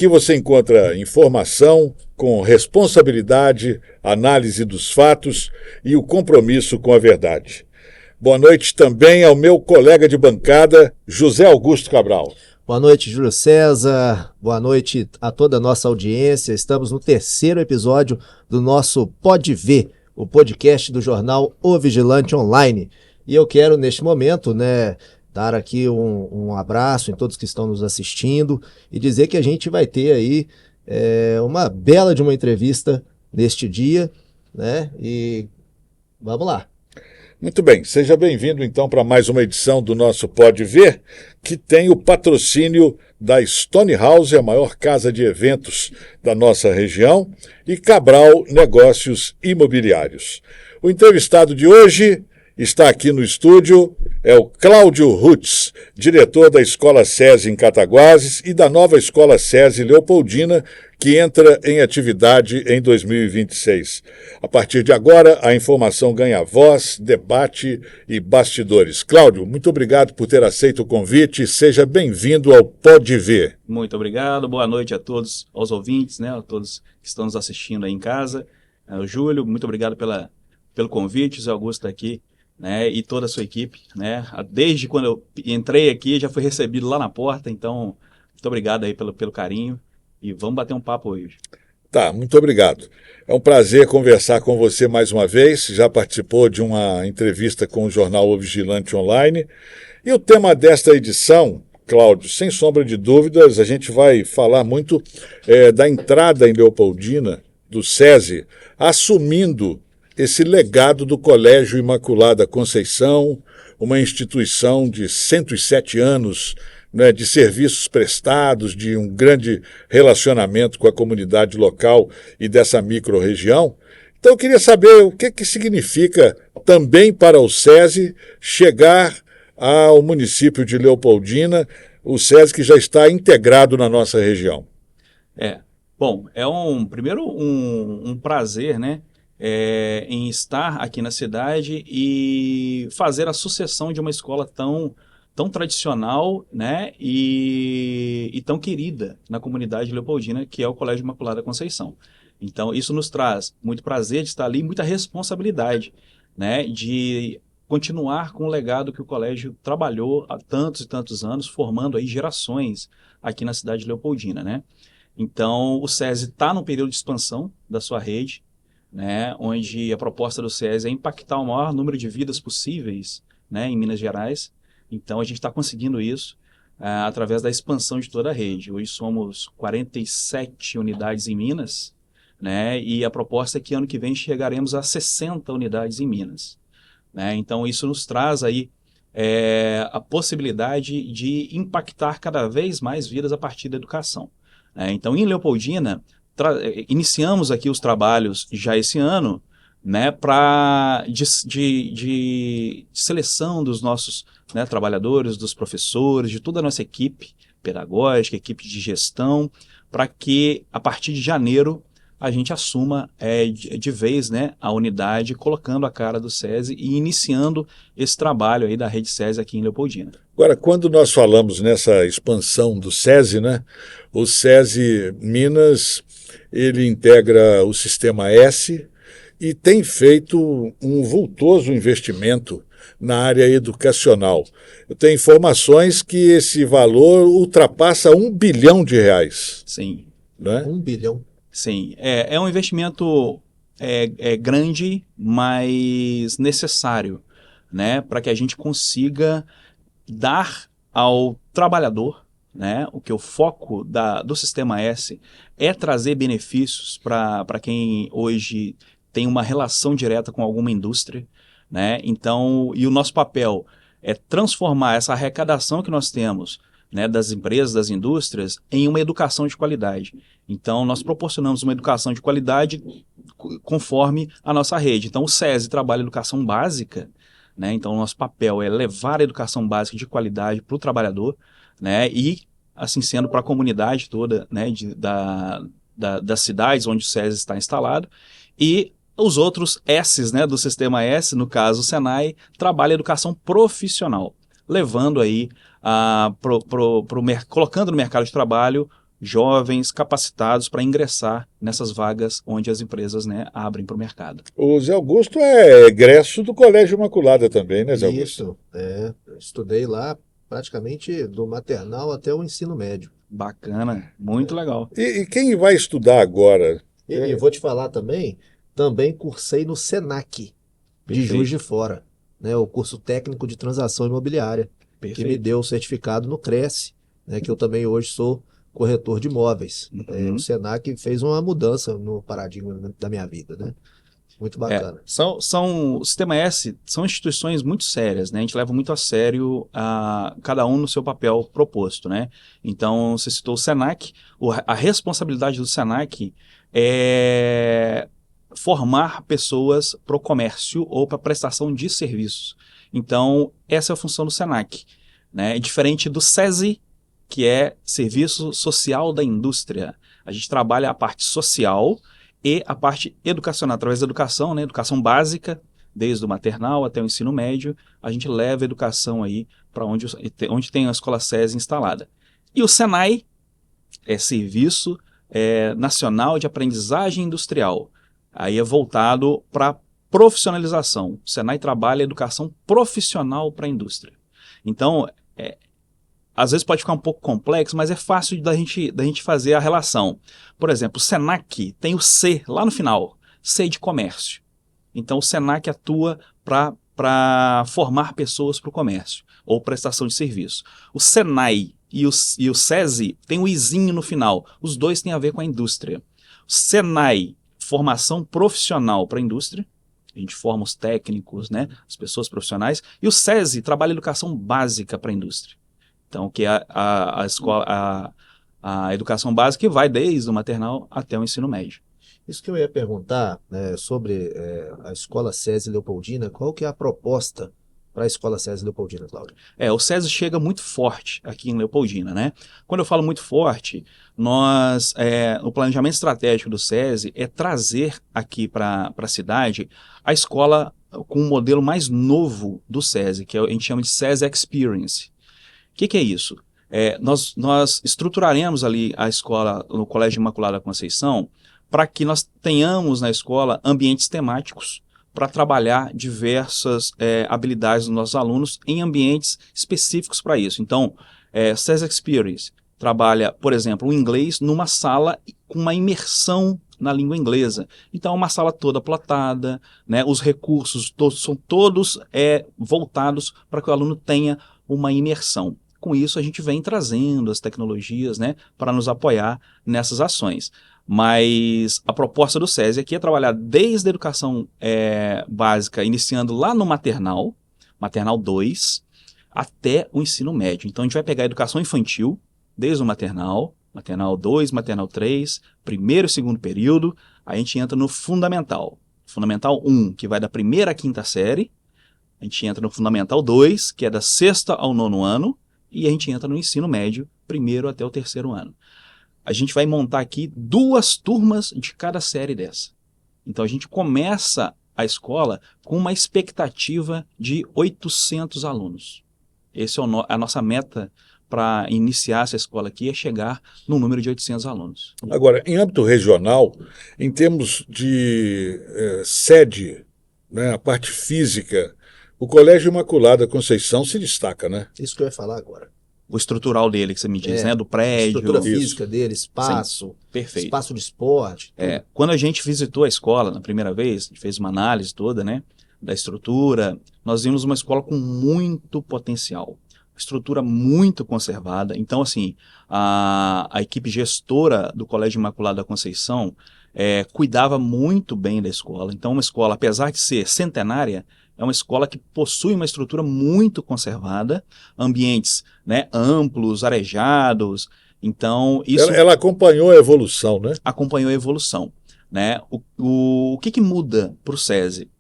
Aqui você encontra informação com responsabilidade, análise dos fatos e o compromisso com a verdade. Boa noite também ao meu colega de bancada, José Augusto Cabral. Boa noite, Júlio César. Boa noite a toda a nossa audiência. Estamos no terceiro episódio do nosso Pode Ver, o podcast do jornal O Vigilante Online. E eu quero, neste momento, dar aqui um abraço em todos que estão nos assistindo e dizer que a gente vai ter aí uma bela de uma entrevista neste dia, né? E vamos lá. Muito bem, seja bem-vindo então para mais uma edição do nosso Pode Ver, que tem o patrocínio da Stone House, a maior casa de eventos da nossa região, e Cabral Negócios Imobiliários. O entrevistado de hoje está aqui no estúdio, é o Cláudio Rutz, diretor da Escola SESI em Cataguases e da nova Escola SESI Leopoldina, que entra em atividade em 2026. A partir de agora, a informação ganha voz, debate e bastidores. Cláudio, muito obrigado por ter aceito o convite. Seja bem-vindo ao Pode Ver. Muito obrigado. Boa noite a todos, aos ouvintes, né, a todos que estão nos assistindo aí em casa. Júlio, muito obrigado pelo convite. O Zé Augusto aqui, né, e toda a sua equipe, né? Desde quando eu entrei aqui, já fui recebido lá na porta. Então, muito obrigado aí pelo carinho. E vamos bater um papo hoje. Tá, muito obrigado. É um prazer conversar com você mais uma vez. Já participou de uma entrevista com o jornal O Vigilante Online. E o tema desta edição, Cláudio, sem sombra de dúvidas, a gente vai falar muito da entrada em Leopoldina do SESI, assumindo esse legado do Colégio Imaculada Conceição, uma instituição de 107 anos, né, de serviços prestados, de um grande relacionamento com a comunidade local e dessa micro-região. Então eu queria saber o que significa também para o SESI chegar ao município de Leopoldina, o SESI que já está integrado na nossa região. Bom, é um prazer, né, em estar aqui na cidade e fazer a sucessão de uma escola tão tradicional, né, e tão querida na comunidade leopoldina, que é o Colégio Imaculada Conceição. Então, isso nos traz muito prazer de estar ali, muita responsabilidade, né, de continuar com o legado que o colégio trabalhou há tantos e tantos anos, formando aí gerações aqui na cidade de Leopoldina, né. Então, o SESI está num período de expansão da sua rede, né, onde a proposta do SESI é impactar o maior número de vidas possíveis, né, em Minas Gerais. Então, a gente está conseguindo isso através da expansão de toda a rede. Hoje somos 47 unidades em Minas, né? E a proposta é que ano que vem chegaremos a 60 unidades em Minas, né? Então, isso nos traz aí a possibilidade de impactar cada vez mais vidas a partir da educação. Então, em Leopoldina, iniciamos aqui os trabalhos já esse ano, né, de seleção dos nossos, né, trabalhadores, dos professores, de toda a nossa equipe pedagógica, equipe de gestão, para que a partir de janeiro a gente assuma de vez, né, a unidade, colocando a cara do SESI e iniciando esse trabalho aí da rede SESI aqui em Leopoldina. Agora, quando nós falamos nessa expansão do SESI, né, o SESI Minas, ele integra o Sistema S e tem feito um vultoso investimento na área educacional. Eu tenho informações que esse valor ultrapassa R$1 bilhão. Sim. Né? 1 bilhão. Sim. É um investimento grande, mas necessário, né, para que a gente consiga dar ao trabalhador, né, o foco do Sistema S é trazer benefícios para quem hoje tem uma relação direta com alguma indústria, né? Então, e o nosso papel é transformar essa arrecadação que nós temos, né, das empresas, das indústrias, em uma educação de qualidade. Então, nós proporcionamos uma educação de qualidade conforme a nossa rede. Então, o SESI trabalha educação básica, né? Então, o nosso papel é levar a educação básica de qualidade para o trabalhador, né? E, assim sendo, para a comunidade toda, né, das cidades onde o SESI está instalado. E os outros S's, né, do Sistema S, no caso o Senai, trabalha a educação profissional, levando aí, colocando no mercado de trabalho jovens capacitados para ingressar nessas vagas onde as empresas, né, abrem para o mercado. O Zé Augusto é egresso do Colégio Imaculada também, né, Zé Augusto? Isso, estudei lá praticamente do maternal até o ensino médio. Bacana, muito legal. E quem vai estudar agora? E vou te falar também cursei no Senac de Perfeito. Juiz de Fora, né, o curso técnico de transação imobiliária, que me Perfeito. deu o certificado no Cresce, né, que eu também hoje sou corretor de imóveis. Uhum. O Senac fez uma mudança no paradigma da minha vida, né? Muito bacana. O Sistema S são instituições muito sérias, né? A gente leva muito a sério cada um no seu papel proposto, né? Então, você citou o Senac, a responsabilidade do Senac é formar pessoas para o comércio ou para a prestação de serviços. Então, essa é a função do Senac, né? Diferente do SESI, que é Serviço Social da Indústria. A gente trabalha a parte social e a parte educacional, através da educação, né? Educação básica, desde o maternal até o ensino médio, a gente leva a educação aí para onde tem a escola SESI instalada. E o SENAI é Serviço Nacional de Aprendizagem Industrial. Aí é voltado para profissionalização. O SENAI trabalha educação profissional para a indústria. Então, às vezes pode ficar um pouco complexo, mas é fácil da gente fazer a relação. Por exemplo, o Senac tem o C lá no final, C de comércio. Então o Senac atua para formar pessoas para o comércio ou prestação de serviço. O Senai e o SESI tem o izinho no final. Os dois têm a ver com a indústria. O Senai, formação profissional para a indústria. A gente forma os técnicos, né, as pessoas profissionais. E o SESI trabalha educação básica para a indústria. Então, que é a educação básica que vai desde o maternal até o ensino médio. Isso que eu ia perguntar, né, sobre a Escola SESI Leopoldina, qual que é a proposta para a Escola SESI Leopoldina, Cláudio? O SESI chega muito forte aqui em Leopoldina, né? Quando eu falo muito forte, o planejamento estratégico do SESI é trazer aqui para a cidade a escola com um modelo mais novo do SESI, que a gente chama de SESI Experience. O que é isso? Nós estruturaremos ali a escola no Colégio Imaculada Conceição para que nós tenhamos na escola ambientes temáticos para trabalhar diversas habilidades dos nossos alunos em ambientes específicos para isso. Então, SESI Experience trabalha, por exemplo, o inglês numa sala com uma imersão na língua inglesa. Então, uma sala toda plotada, né? Os recursos são todos voltados para que o aluno tenha uma imersão. Com isso, a gente vem trazendo as tecnologias, né, para nos apoiar nessas ações. Mas a proposta do SESI aqui é trabalhar desde a educação básica, iniciando lá no maternal 2, até o ensino médio. Então, a gente vai pegar a educação infantil, desde o maternal 2, maternal 3, primeiro e segundo período, a gente entra no fundamental 1, que vai da primeira à quinta série, a gente entra no fundamental 2, que é da sexta ao nono ano, e a gente entra no ensino médio, primeiro até o terceiro ano. A gente vai montar aqui 2 turmas de cada série dessa. Então a gente começa a escola com uma expectativa de 800 alunos. Essa é a nossa meta para iniciar essa escola aqui, é chegar no número de 800 alunos. Agora, em âmbito regional, em termos de sede, né, a parte física, o Colégio Imaculada Conceição se destaca, né? Isso que eu ia falar agora. O estrutural dele, que você me diz, né? Do prédio. A estrutura Isso. física dele, espaço, Sim, perfeito. Espaço de esporte. Quando a gente visitou a escola na primeira vez, a gente fez uma análise toda, né, da estrutura, nós vimos uma escola com muito potencial. Estrutura muito conservada. Então, assim, a equipe gestora do Colégio Imaculada Conceição cuidava muito bem da escola. Então, uma escola, apesar de ser centenária, é uma escola que possui uma estrutura muito conservada, ambientes, né, amplos, arejados. Então, isso... Ela acompanhou a evolução, né? Acompanhou a evolução, né? O que muda para o SESI?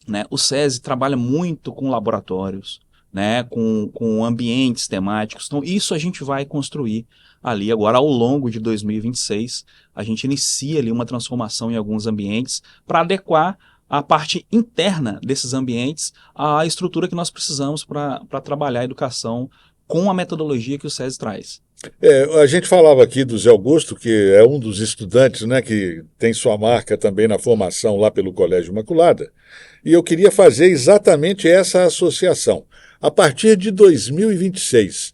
Né? O SESI trabalha muito com laboratórios, né, com ambientes temáticos. Então, isso a gente vai construir ali agora ao longo de 2026. A gente inicia ali uma transformação em alguns ambientes para adequar a parte interna desses ambientes à estrutura que nós precisamos para trabalhar a educação com a metodologia que o SESI traz. A gente falava aqui do Zé Augusto, que é um dos estudantes, né, que tem sua marca também na formação lá pelo Colégio Imaculada, e eu queria fazer exatamente essa associação. A partir de 2026,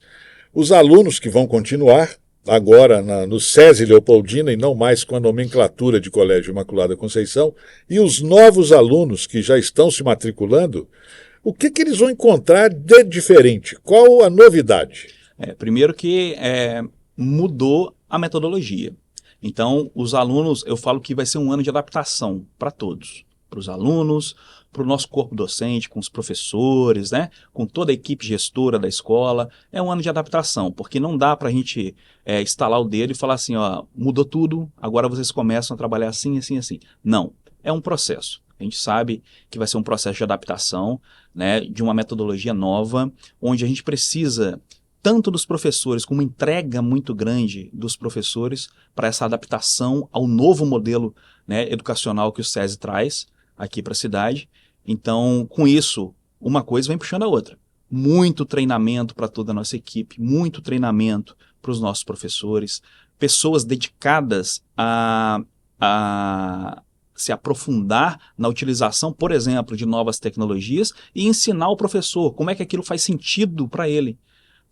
os alunos que vão continuar agora no SESI Leopoldina e não mais com a nomenclatura de Colégio Imaculada Conceição, e os novos alunos que já estão se matriculando, o que eles vão encontrar de diferente? Qual a novidade? Primeiro que mudou a metodologia. Então, os alunos, eu falo que vai ser um ano de adaptação para todos. Para os alunos, para o nosso corpo docente, com os professores, né? Com toda a equipe gestora da escola. É um ano de adaptação, porque não dá para a gente estalar o dedo e falar assim, ó, mudou tudo, agora vocês começam a trabalhar assim, assim, assim. Não, é um processo. A gente sabe que vai ser um processo de adaptação, né, de uma metodologia nova, onde a gente precisa tanto dos professores, com uma entrega muito grande dos professores para essa adaptação ao novo modelo, né, educacional que o SESI traz aqui para a cidade. Então, com isso, uma coisa vem puxando a outra. Muito treinamento para toda a nossa equipe, muito treinamento para os nossos professores, pessoas dedicadas a se aprofundar na utilização, por exemplo, de novas tecnologias e ensinar o professor como é que aquilo faz sentido para ele.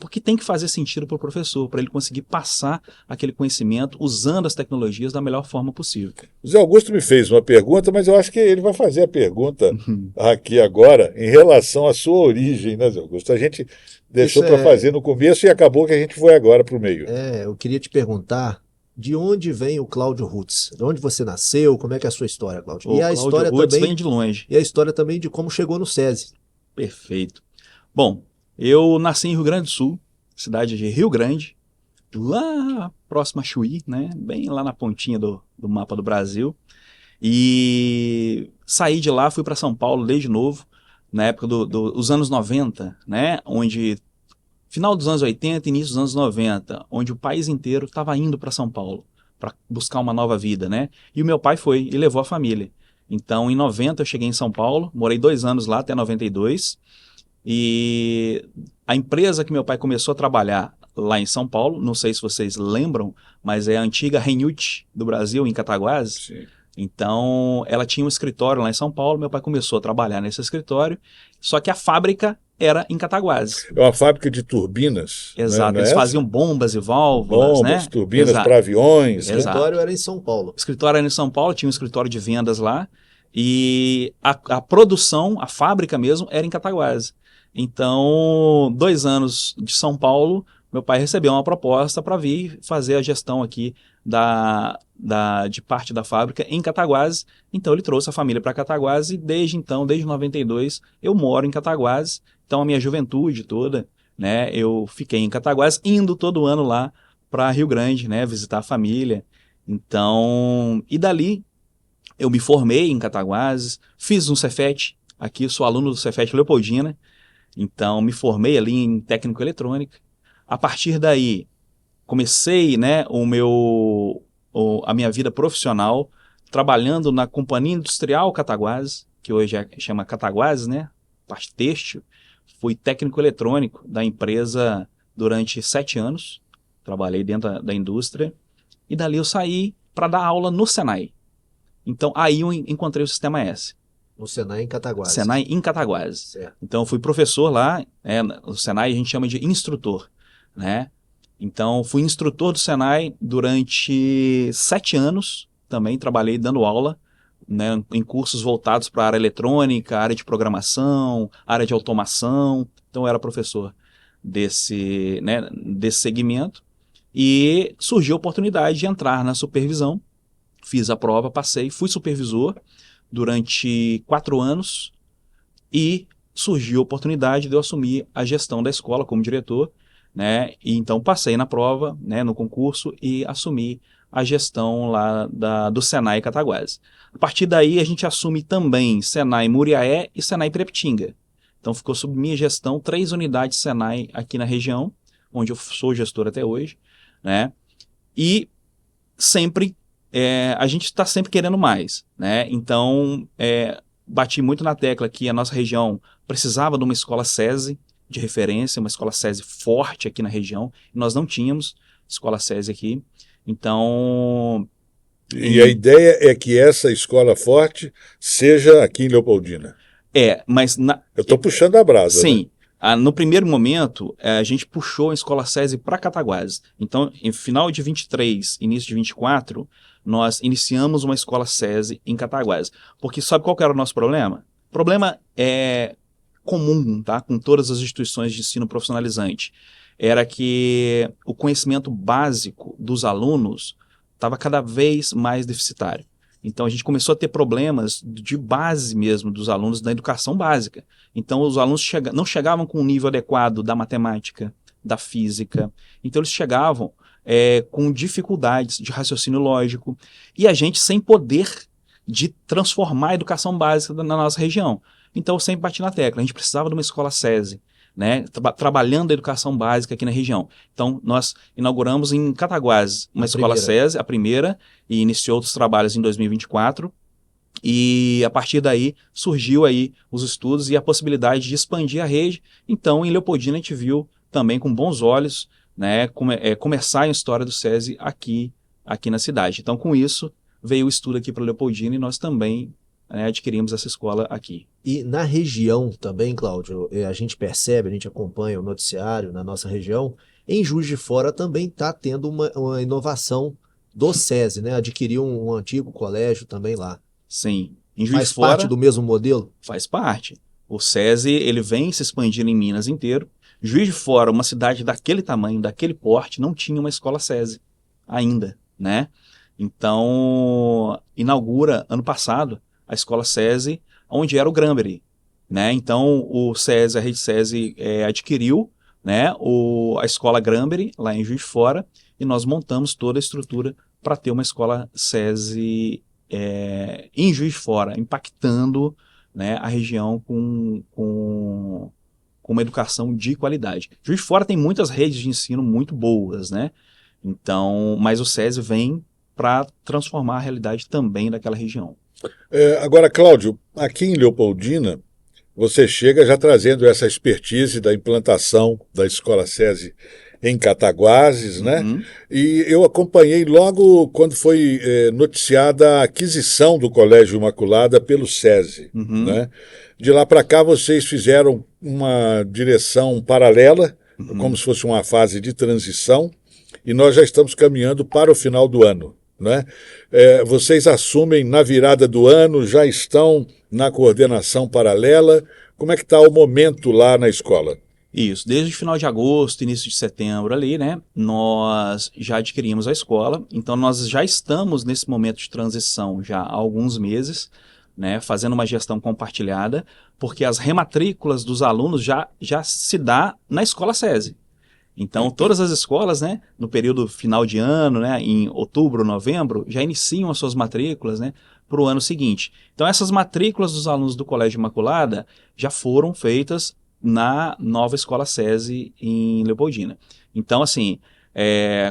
Porque tem que fazer sentido para o professor, para ele conseguir passar aquele conhecimento usando as tecnologias da melhor forma possível. O Zé Augusto me fez uma pergunta, mas eu acho que ele vai fazer a pergunta aqui agora em relação à sua origem, né, Zé Augusto? A gente deixou para fazer no começo e acabou que a gente foi agora para o meio. Eu queria te perguntar de onde vem o Cláudio Rutz? De onde você nasceu? Como é que é a sua história, Cláudio? A história Rutz também vem de longe. E a história também de como chegou no SESI. Perfeito. Bom, eu nasci em Rio Grande do Sul, cidade de Rio Grande, lá próximo a Chuí, né? Bem lá na pontinha do mapa do Brasil. E saí de lá, fui para São Paulo desde novo, na época dos anos 90, né? Onde, final dos anos 80, início dos anos 90, onde o país inteiro estava indo para São Paulo para buscar uma nova vida, né? E o meu pai foi e levou a família. Então, em 90, eu cheguei em São Paulo, morei 2 anos lá, até 92. E a empresa que meu pai começou a trabalhar lá em São Paulo, não sei se vocês lembram, mas é a antiga Renute do Brasil, em Cataguases. Sim. Então, ela tinha um escritório lá em São Paulo, meu pai começou a trabalhar nesse escritório, só que a fábrica era em Cataguases. É uma fábrica de turbinas. Exato, não é eles essa? faziam bombas e válvulas, né? Turbinas para aviões. O escritório era em São Paulo. O escritório era em São Paulo, tinha um escritório de vendas lá, e a produção, a fábrica mesmo, era em Cataguases. Então, 2 anos de São Paulo, meu pai recebeu uma proposta para vir fazer a gestão aqui de parte da fábrica em Cataguases. Então, ele trouxe a família para Cataguases e desde então, desde 92, eu moro em Cataguases. Então, a minha juventude toda, né, eu fiquei em Cataguases, indo todo ano lá para Rio Grande, né, visitar a família. Então, e dali eu me formei em Cataguases, fiz um Cefet, aqui sou aluno do Cefet Leopoldina. Então, me formei ali em técnico eletrônica. A partir daí, comecei, né, a minha vida profissional trabalhando na Companhia Industrial Cataguases, que hoje chama Cataguases, né, parte têxtil. Fui técnico eletrônico da empresa durante 7 anos. Trabalhei dentro da indústria. E dali eu saí para dar aula no Senai. Então, aí eu encontrei o Sistema S. No Senai em Cataguases. Senai em Cataguases. Certo. Então, eu fui professor lá, o Senai a gente chama de instrutor, né? Então, fui instrutor do Senai durante 7 anos, também trabalhei dando aula, né, em cursos voltados para a área eletrônica, área de programação, área de automação. Então, eu era professor desse segmento e surgiu a oportunidade de entrar na supervisão. Fiz a prova, passei, fui supervisor durante 4 anos e surgiu a oportunidade de eu assumir a gestão da escola como diretor, né? E então passei na prova, né, no concurso e assumi a gestão lá do Senai Cataguases. A partir daí a gente assume também Senai Muriaé e Senai Piraptinga. Então ficou sob minha gestão 3 unidades Senai aqui na região, onde eu sou gestor até hoje, né? E sempre a gente está sempre querendo mais, né? Então, bati muito na tecla que a nossa região precisava de uma escola SESI, de referência, uma escola SESI forte aqui na região. Nós não tínhamos escola SESI aqui. Então... E a ideia é que essa escola forte seja aqui em Leopoldina. Mas... Eu estou puxando a brasa, sim. Né? No primeiro momento, a gente puxou a escola SESI para Cataguases. Então, em final de 23, início de 24, nós iniciamos uma escola SESI em Cataguases. Porque sabe qual que era o nosso problema? O problema é comum, tá? Com todas as instituições de ensino profissionalizante. Era que o conhecimento básico dos alunos estava cada vez mais deficitário. Então, a gente começou a ter problemas de base mesmo dos alunos da educação básica. Então, os alunos não chegavam com um nível adequado da matemática, da física. Então, eles chegavam com dificuldades de raciocínio lógico. E a gente sem poder de transformar a educação básica na nossa região. Então, eu sempre bati na tecla. A gente precisava de uma escola SESI, né, trabalhando a educação básica aqui na região. Então, nós inauguramos em Cataguases uma escola SESI, a primeira, e iniciou outros trabalhos em 2024. E a partir daí surgiu aí os estudos e a possibilidade de expandir a rede. Então, em Leopoldina, a gente viu também com bons olhos, né, começar a história do SESI aqui na cidade. Então, com isso, veio o estudo aqui para Leopoldina e nós também adquirimos essa escola aqui. E na região também, Cláudio, a gente percebe, a gente acompanha o noticiário na nossa região, em Juiz de Fora também está tendo uma inovação do SESI, né? Adquiriu um antigo colégio também lá. Sim. Em Juiz Faz de Fora, parte do mesmo modelo? Faz parte. O SESI ele vem se expandindo em Minas inteiro. Juiz de Fora, uma cidade daquele tamanho, daquele porte, não tinha uma escola SESI ainda, né? Então, inaugura ano passado a escola SESI, onde era o Granbury, né? Então, o SESI, a rede SESI adquiriu, né, a escola Granbury, lá em Juiz de Fora, e nós montamos toda a estrutura para ter uma escola SESI em Juiz de Fora, impactando, né, a região com uma educação de qualidade. Juiz de Fora tem muitas redes de ensino muito boas, né? Então, mas o SESI vem para transformar a realidade também daquela região. Agora, Cláudio, aqui em Leopoldina, você chega já trazendo essa expertise da implantação da Escola SESI em Cataguases, né? E eu acompanhei logo quando foi noticiada a aquisição do Colégio Imaculada pelo SESI, né? De lá para cá vocês fizeram uma direção paralela, como se fosse uma fase de transição, e nós já estamos caminhando para o final do ano, né? Vocês assumem na virada do ano, já estão na coordenação paralela. Como é que está o momento lá na escola? Isso, desde o final de agosto, início de setembro ali, né, nós já adquirimos a escola, então nós já estamos nesse momento de transição já há alguns meses, né, fazendo uma gestão compartilhada, porque as rematrículas dos alunos já se dá na escola SESI. Então, todas as escolas, né, no período final de ano, né, em outubro, novembro, já iniciam as suas matrículas, né, para o ano seguinte. Então, essas matrículas dos alunos do Colégio Imaculada já foram feitas na nova escola SESI em Leopoldina. Então, assim,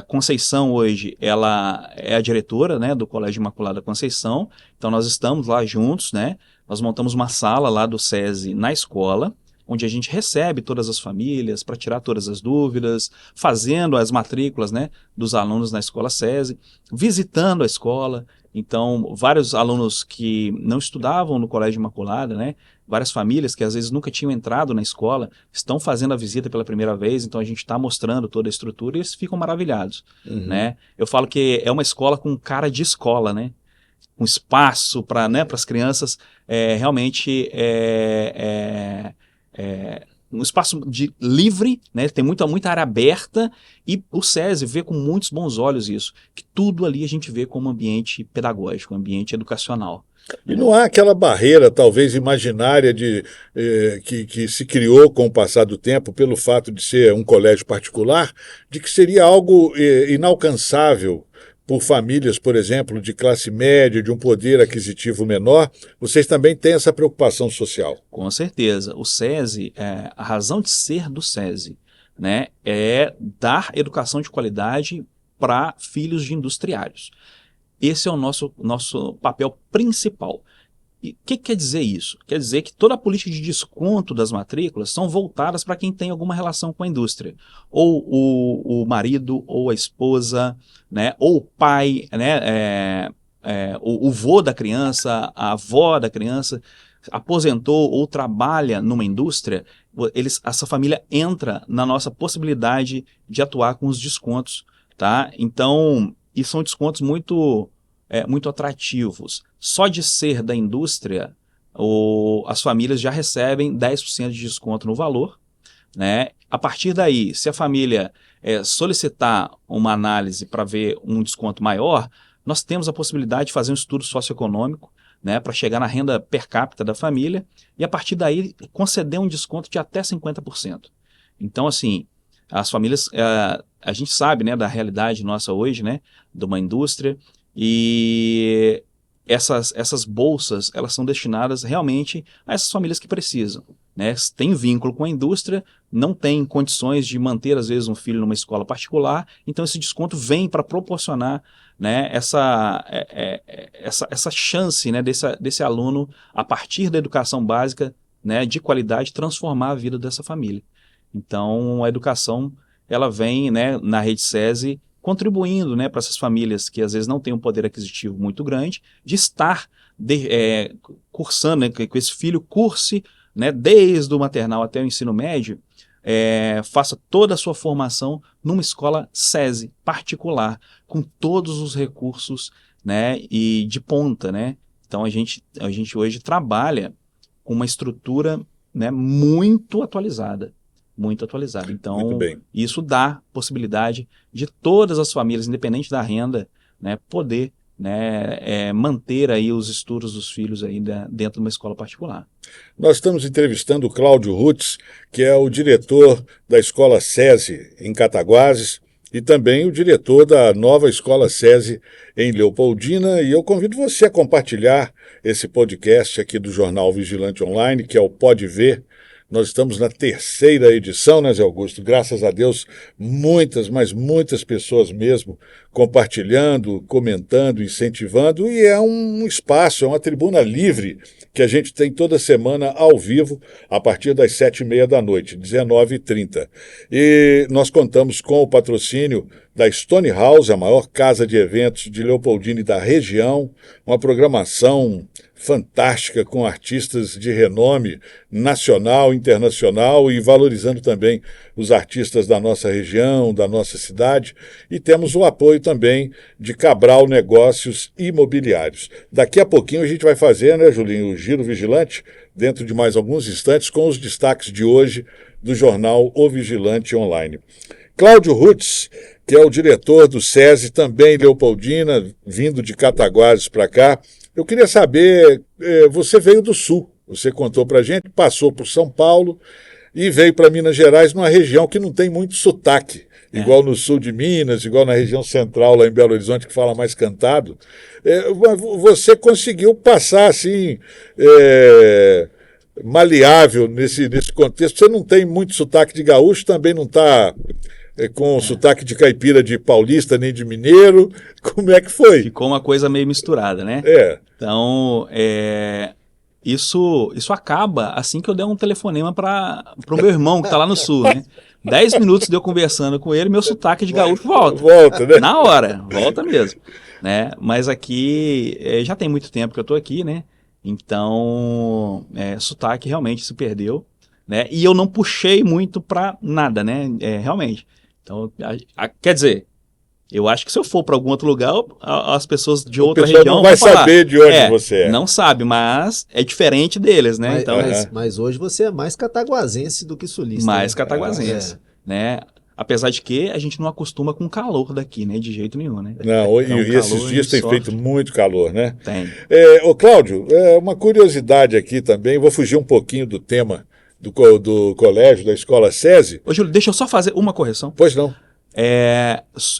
Conceição hoje, ela é a diretora, né, do Colégio Imaculada Conceição. Então, nós estamos lá juntos, né, nós montamos uma sala lá do SESI na escola, onde a gente recebe todas as famílias para tirar todas as dúvidas, fazendo as matrículas, né, dos alunos na escola SESI, visitando a escola. Então, vários alunos que não estudavam no Colégio Imaculada, né, várias famílias que às vezes nunca tinham entrado na escola, estão fazendo a visita pela primeira vez, então a gente está mostrando toda a estrutura e eles ficam maravilhados, né? Eu falo que é uma escola com cara de escola, né? Com espaço para, né, as crianças, realmente um espaço livre, né? Tem muita área aberta, e o SESI vê com muitos bons olhos isso, que tudo ali a gente vê como ambiente pedagógico, ambiente educacional. E não há aquela barreira, talvez imaginária, que se criou com o passar do tempo pelo fato de ser um colégio particular, de que seria algo inalcançável por famílias, por exemplo, de classe média, de um poder aquisitivo menor. Vocês também têm essa preocupação social? Com certeza. O SESI, a razão de ser do SESI, né, é dar educação de qualidade para filhos de industriários. Esse é o nosso papel principal. E o que quer dizer isso? Quer dizer que toda a política de desconto das matrículas são voltadas para quem tem alguma relação com a indústria. Ou o marido, ou a esposa, né? Ou o pai, né? O vô da criança, a avó da criança, aposentou ou trabalha numa indústria, essa família entra na nossa possibilidade de atuar com os descontos, tá? Então, e são descontos muito atrativos. Só de ser da indústria, as famílias já recebem 10% de desconto no valor, né? A partir daí, se a família solicitar uma análise para ver um desconto maior, nós temos a possibilidade de fazer um estudo socioeconômico, né, para chegar na renda per capita da família e a partir daí conceder um desconto de até 50%. Então, assim, as famílias, a gente sabe, né, da realidade nossa hoje, né, de uma indústria, e essas bolsas, elas são destinadas realmente a essas famílias que precisam, né? Tem vínculo com a indústria, não tem condições de manter, às vezes, um filho numa escola particular, então esse desconto vem para proporcionar, né, essa chance, né, desse aluno, a partir da educação básica, né, de qualidade, transformar a vida dessa família. Então, a educação, ela vem, né, na rede SESI, contribuindo, né, para essas famílias que às vezes não têm um poder aquisitivo muito grande, de estar cursando, né, que esse filho curse, né, desde o maternal até o ensino médio, faça toda a sua formação numa escola SESI particular, com todos os recursos, né, e de ponta, né? Então a gente hoje trabalha com uma estrutura, né, muito atualizada. Então, isso dá possibilidade de todas as famílias, independente da renda, né, poder, né, manter aí os estudos dos filhos aí dentro de uma escola particular. Nós estamos entrevistando o Cláudio Rutz, que é o diretor da Escola SESI em Cataguases e também o diretor da nova Escola SESI em Leopoldina, e eu convido você a compartilhar esse podcast aqui do Jornal Vigilante Online, que é o Pode Ver. Nós estamos na 3ª edição, né, Zé Augusto? Graças a Deus, mas muitas pessoas mesmo compartilhando, comentando, incentivando, e é um espaço, é uma tribuna livre que a gente tem toda semana ao vivo, a partir das 7h30 da noite, 19h30. E nós contamos com o patrocínio da Stone House, a maior casa de eventos de Leopoldina e da região, uma programação fantástica com artistas de renome nacional, internacional, e valorizando também os artistas da nossa região, da nossa cidade, e temos o apoio também de Cabral Negócios Imobiliários. Daqui a pouquinho a gente vai fazer, né, Julinho, o Giro Vigilante, dentro de mais alguns instantes, com os destaques de hoje do jornal O Vigilante Online. Cláudio Rutz, que é o diretor do SESI, também Leopoldina, vindo de Cataguases para cá. Eu queria saber, você veio do Sul, você contou para a gente, passou por São Paulo e veio para Minas Gerais, numa região que não tem muito sotaque, igual no sul de Minas, igual na região central, lá em Belo Horizonte, que fala mais cantado. Você conseguiu passar assim, maleável nesse contexto. Você não tem muito sotaque de gaúcho, também não está com sotaque de caipira, de paulista, nem de mineiro. Como é que foi? Ficou uma coisa meio misturada, né? Então, isso acaba assim que eu der um telefonema para o meu irmão, que está lá no sul, né? 10 minutos de eu conversando com ele, meu sotaque de gaúcho volta. Volta, né? Na hora, volta mesmo. Né? Mas aqui, já tem muito tempo que eu estou aqui, né? Então, sotaque realmente se perdeu, né? E eu não puxei muito para nada, né? Realmente. Então, quer dizer, eu acho que se eu for para algum outro lugar, as pessoas de outra região não vai saber de onde você é. Não sabe, mas é diferente deles, né? Mas hoje você é mais cataguasense do que sulista. Mais cataguasense, né? Apesar de que a gente não acostuma com o calor daqui, né? De jeito nenhum, né? Não, então, e esses dias tem feito muito calor, né? Tem. Ô, Cláudio, uma curiosidade aqui também, vou fugir um pouquinho do tema do colégio, da escola SESI. Ô, Júlio, deixa eu só fazer uma correção. Pois não.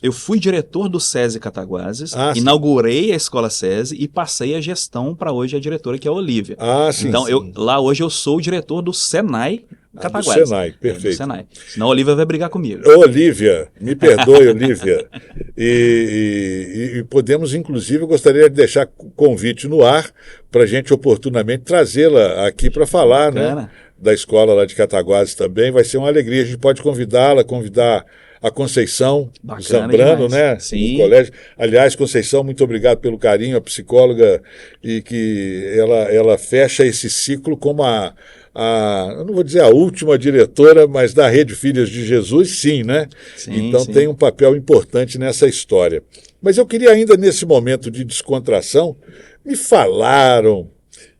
Eu fui diretor do SESI Cataguases, inaugurei a escola SESI e passei a gestão para hoje a diretora, que é a Olívia. Sim, então, sim. Lá hoje eu sou o diretor do SENAI Cataguases. Do Senai, perfeito. Do Senai. Senão a Olivia vai brigar comigo. Olivia, me perdoe, Olivia. E podemos, inclusive, eu gostaria de deixar convite no ar para a gente oportunamente trazê-la aqui para falar, né, da escola lá de Cataguases também. Vai ser uma alegria, a gente pode convidá-la, convidar a Conceição Zambrano, né? Sim. Do colégio. Aliás, Conceição, muito obrigado pelo carinho, a psicóloga, e que ela fecha esse ciclo como eu não vou dizer a última diretora, mas da Rede Filhas de Jesus, sim, né? Sim, então sim. tem um papel importante nessa história. Mas eu queria ainda, nesse momento de descontração, me falaram,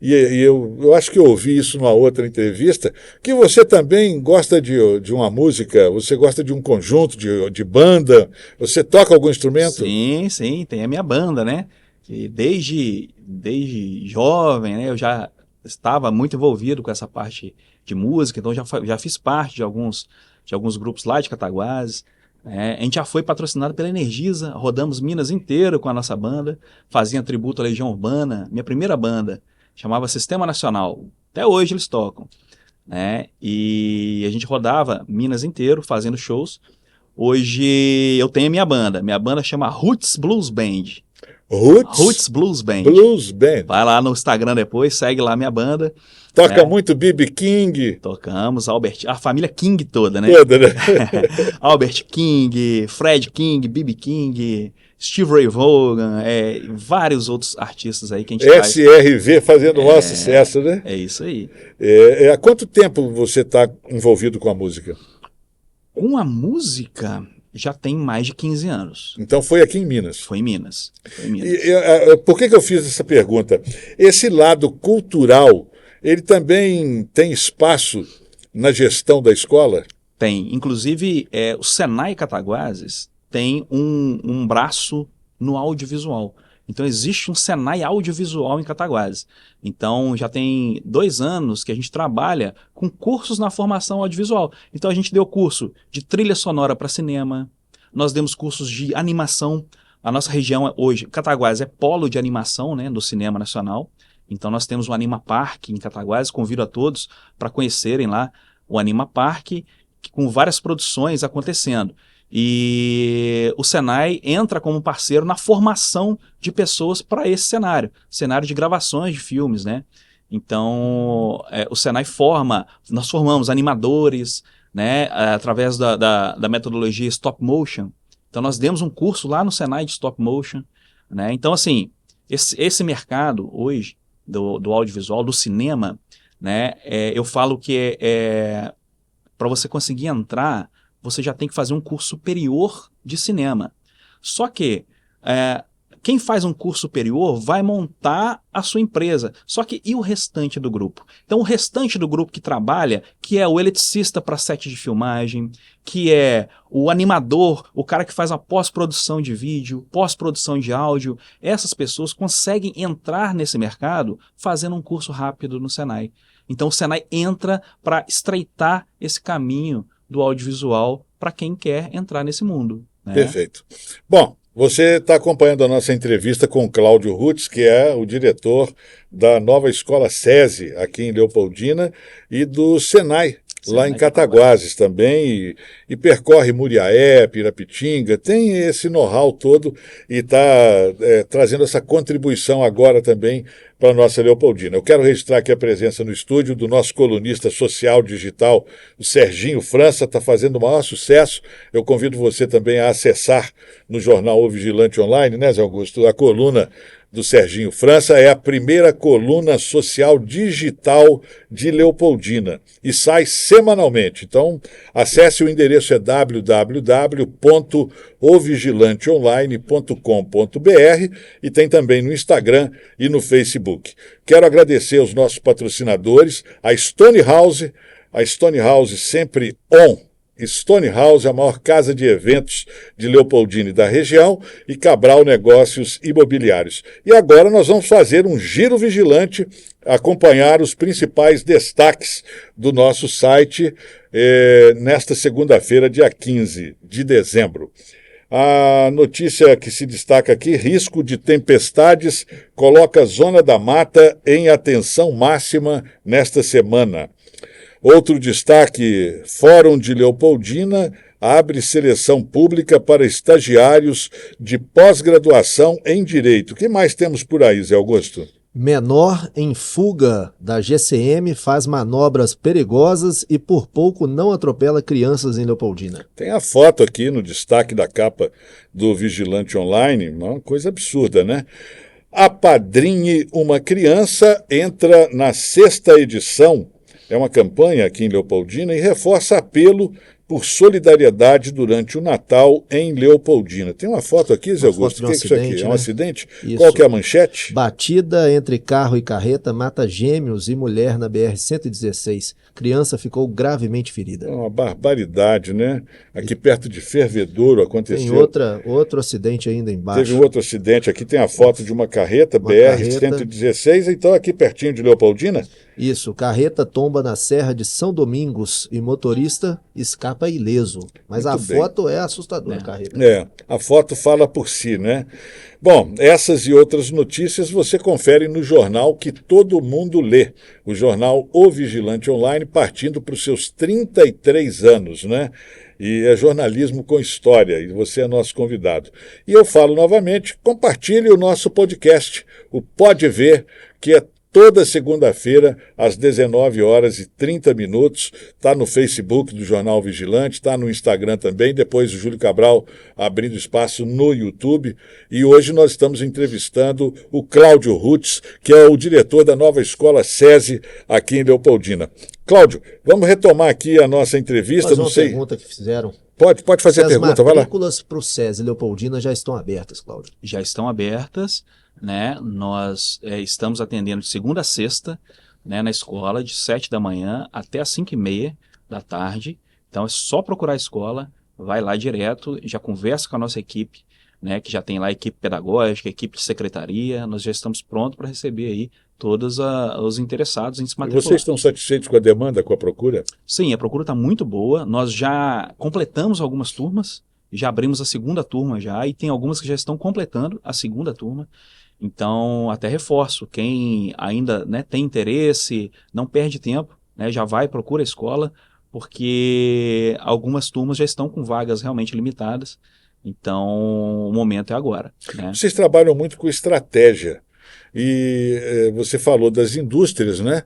e eu acho que eu ouvi isso numa outra entrevista, que você também gosta de uma música, você gosta de um conjunto, de banda, você toca algum instrumento? Sim, tem a minha banda, né? E desde jovem, né, eu já estava muito envolvido com essa parte de música, então já fiz parte de alguns grupos lá de Cataguases. A gente já foi patrocinado pela Energisa, rodamos Minas inteiro com a nossa banda, fazia tributo à Legião Urbana. Minha primeira banda chamava Sistema Nacional, até hoje eles tocam, né? E a gente rodava Minas inteiro fazendo shows. Hoje eu tenho a minha banda chama Roots Blues Band. Roots Blues Band. Blues Band. Vai lá no Instagram depois, segue lá a minha banda. Toca muito B.B. King. Tocamos, a família King toda, né? Toda, né? Albert King, Fred King, B.B. King, Steve Ray Vaughan, vários outros artistas aí que a gente SRV fazendo o maior sucesso, né? É isso aí. Há quanto tempo você está envolvido com a música? Com a música, já tem mais de 15 anos. Então foi aqui em Minas? Foi em Minas. Por que eu fiz essa pergunta? Esse lado cultural, ele também tem espaço na gestão da escola? Tem. Inclusive, o Senai Cataguases tem um braço no audiovisual. Então, existe um Senai audiovisual em Cataguases. Então, já tem 2 anos que a gente trabalha com cursos na formação audiovisual. Então, a gente deu curso de trilha sonora para cinema, nós demos cursos de animação. A nossa região hoje, Cataguases, é polo de animação, né, do cinema nacional. Então, nós temos o Anima Park em Cataguases. Convido a todos para conhecerem lá o Anima Park, com várias produções acontecendo. E o Senai entra como parceiro na formação de pessoas para esse cenário de gravações de filmes, né? Então, o Senai nós formamos animadores, né, através da metodologia Stop Motion. Então, nós demos um curso lá no Senai de Stop Motion, né? Então, assim, esse mercado hoje do audiovisual, do cinema, né, eu falo que para você conseguir entrar, você já tem que fazer um curso superior de cinema. Só que quem faz um curso superior vai montar a sua empresa. Só que e o restante do grupo? Então o restante do grupo que trabalha, que é o eletricista para set de filmagem, que é o animador, o cara que faz a pós-produção de vídeo, pós-produção de áudio, essas pessoas conseguem entrar nesse mercado fazendo um curso rápido no Senai. Então o Senai entra para estreitar esse caminho do audiovisual para quem quer entrar nesse mundo, né? Perfeito. Bom, você está acompanhando a nossa entrevista com o Cláudio Rutz, que é o diretor da nova escola SESI, aqui em Leopoldina, e do Senai, lá em Cataguases também, e percorre Muriaé, Pirapitinga, tem esse know-how todo e está trazendo essa contribuição agora também para a nossa Leopoldina. Eu quero registrar aqui a presença no estúdio do nosso colunista social digital, o Serginho França, está fazendo o maior sucesso. Eu convido você também a acessar no jornal O Vigilante Online, né, Zé Augusto, a coluna do Serginho França é a primeira coluna social digital de Leopoldina e sai semanalmente. Então, acesse, o endereço é www.ovigilanteonline.com.br e tem também no Instagram e no Facebook. Quero agradecer aos nossos patrocinadores, a Stone House sempre on. Stone House, a maior casa de eventos de Leopoldina e da região, e Cabral Negócios Imobiliários. E agora nós vamos fazer um giro vigilante, acompanhar os principais destaques do nosso site nesta segunda-feira, dia 15 de dezembro. A notícia que se destaca aqui: risco de tempestades coloca a Zona da Mata em atenção máxima nesta semana. Outro destaque, Fórum de Leopoldina abre seleção pública para estagiários de pós-graduação em Direito. O que mais temos por aí, Zé Augusto? Menor em fuga da GCM faz manobras perigosas e por pouco não atropela crianças em Leopoldina. Tem a foto aqui no destaque da capa do Vigilante Online, uma coisa absurda, né? Apadrinhe uma criança entra na 6ª edição. É uma campanha aqui em Leopoldina e reforça apelo por solidariedade durante o Natal em Leopoldina. Tem uma foto aqui, Zé Augusto? O que é isso aqui? É um acidente? Isso. Qual que é a manchete? Batida entre carro e carreta mata gêmeos e mulher na BR-116. Criança ficou gravemente ferida. É uma barbaridade, né? Aqui perto de Fervedouro aconteceu. Tem outro acidente ainda embaixo. Teve outro acidente. Aqui tem a foto de uma carreta, BR-116, então aqui pertinho de Leopoldina. Isso, carreta tomba na Serra de São Domingos e motorista escapa ileso. Mas Muito a bem. foto é assustadora, a carreta. É, a foto fala por si, né? Bom, essas e outras notícias você confere no jornal que todo mundo lê. O jornal O Vigilante Online, partindo para os seus 33 anos, né? E é jornalismo com história, e você é nosso convidado. E eu falo novamente, compartilhe o nosso podcast, o Pode Ver, que é toda segunda-feira, às 19h30, está no Facebook do Jornal Vigilante, está no Instagram também, depois o Júlio Cabral abrindo espaço no YouTube. E hoje nós estamos entrevistando o Cláudio Rutz, que é o diretor da nova escola SESI aqui em Leopoldina. Cláudio, vamos retomar aqui a nossa entrevista. Mas uma pergunta que fizeram. Pode fazer a pergunta, vai lá. As matrículas para o SESI Leopoldina já estão abertas, Cláudio? Já estão abertas, né? Nós estamos atendendo de segunda a sexta, né, na escola, de 7 da manhã até as 5h30 da tarde. Então é só procurar a escola, vai lá direto, já conversa com a nossa equipe, né, que já tem lá equipe pedagógica, equipe de secretaria. Nós já estamos prontos para receber aí todos os interessados em se matricular. Vocês estão satisfeitos com a demanda, com a procura? Sim, a procura está muito boa. Nós já completamos algumas turmas, já abrimos a segunda turma já, e tem algumas que já estão completando a segunda turma. Então, até reforço, quem ainda, né, tem interesse, não perde tempo, né, já vai, procura a escola, porque algumas turmas já estão com vagas realmente limitadas. Então, o momento é agora, né? Vocês trabalham muito com estratégia. E você falou das indústrias, né?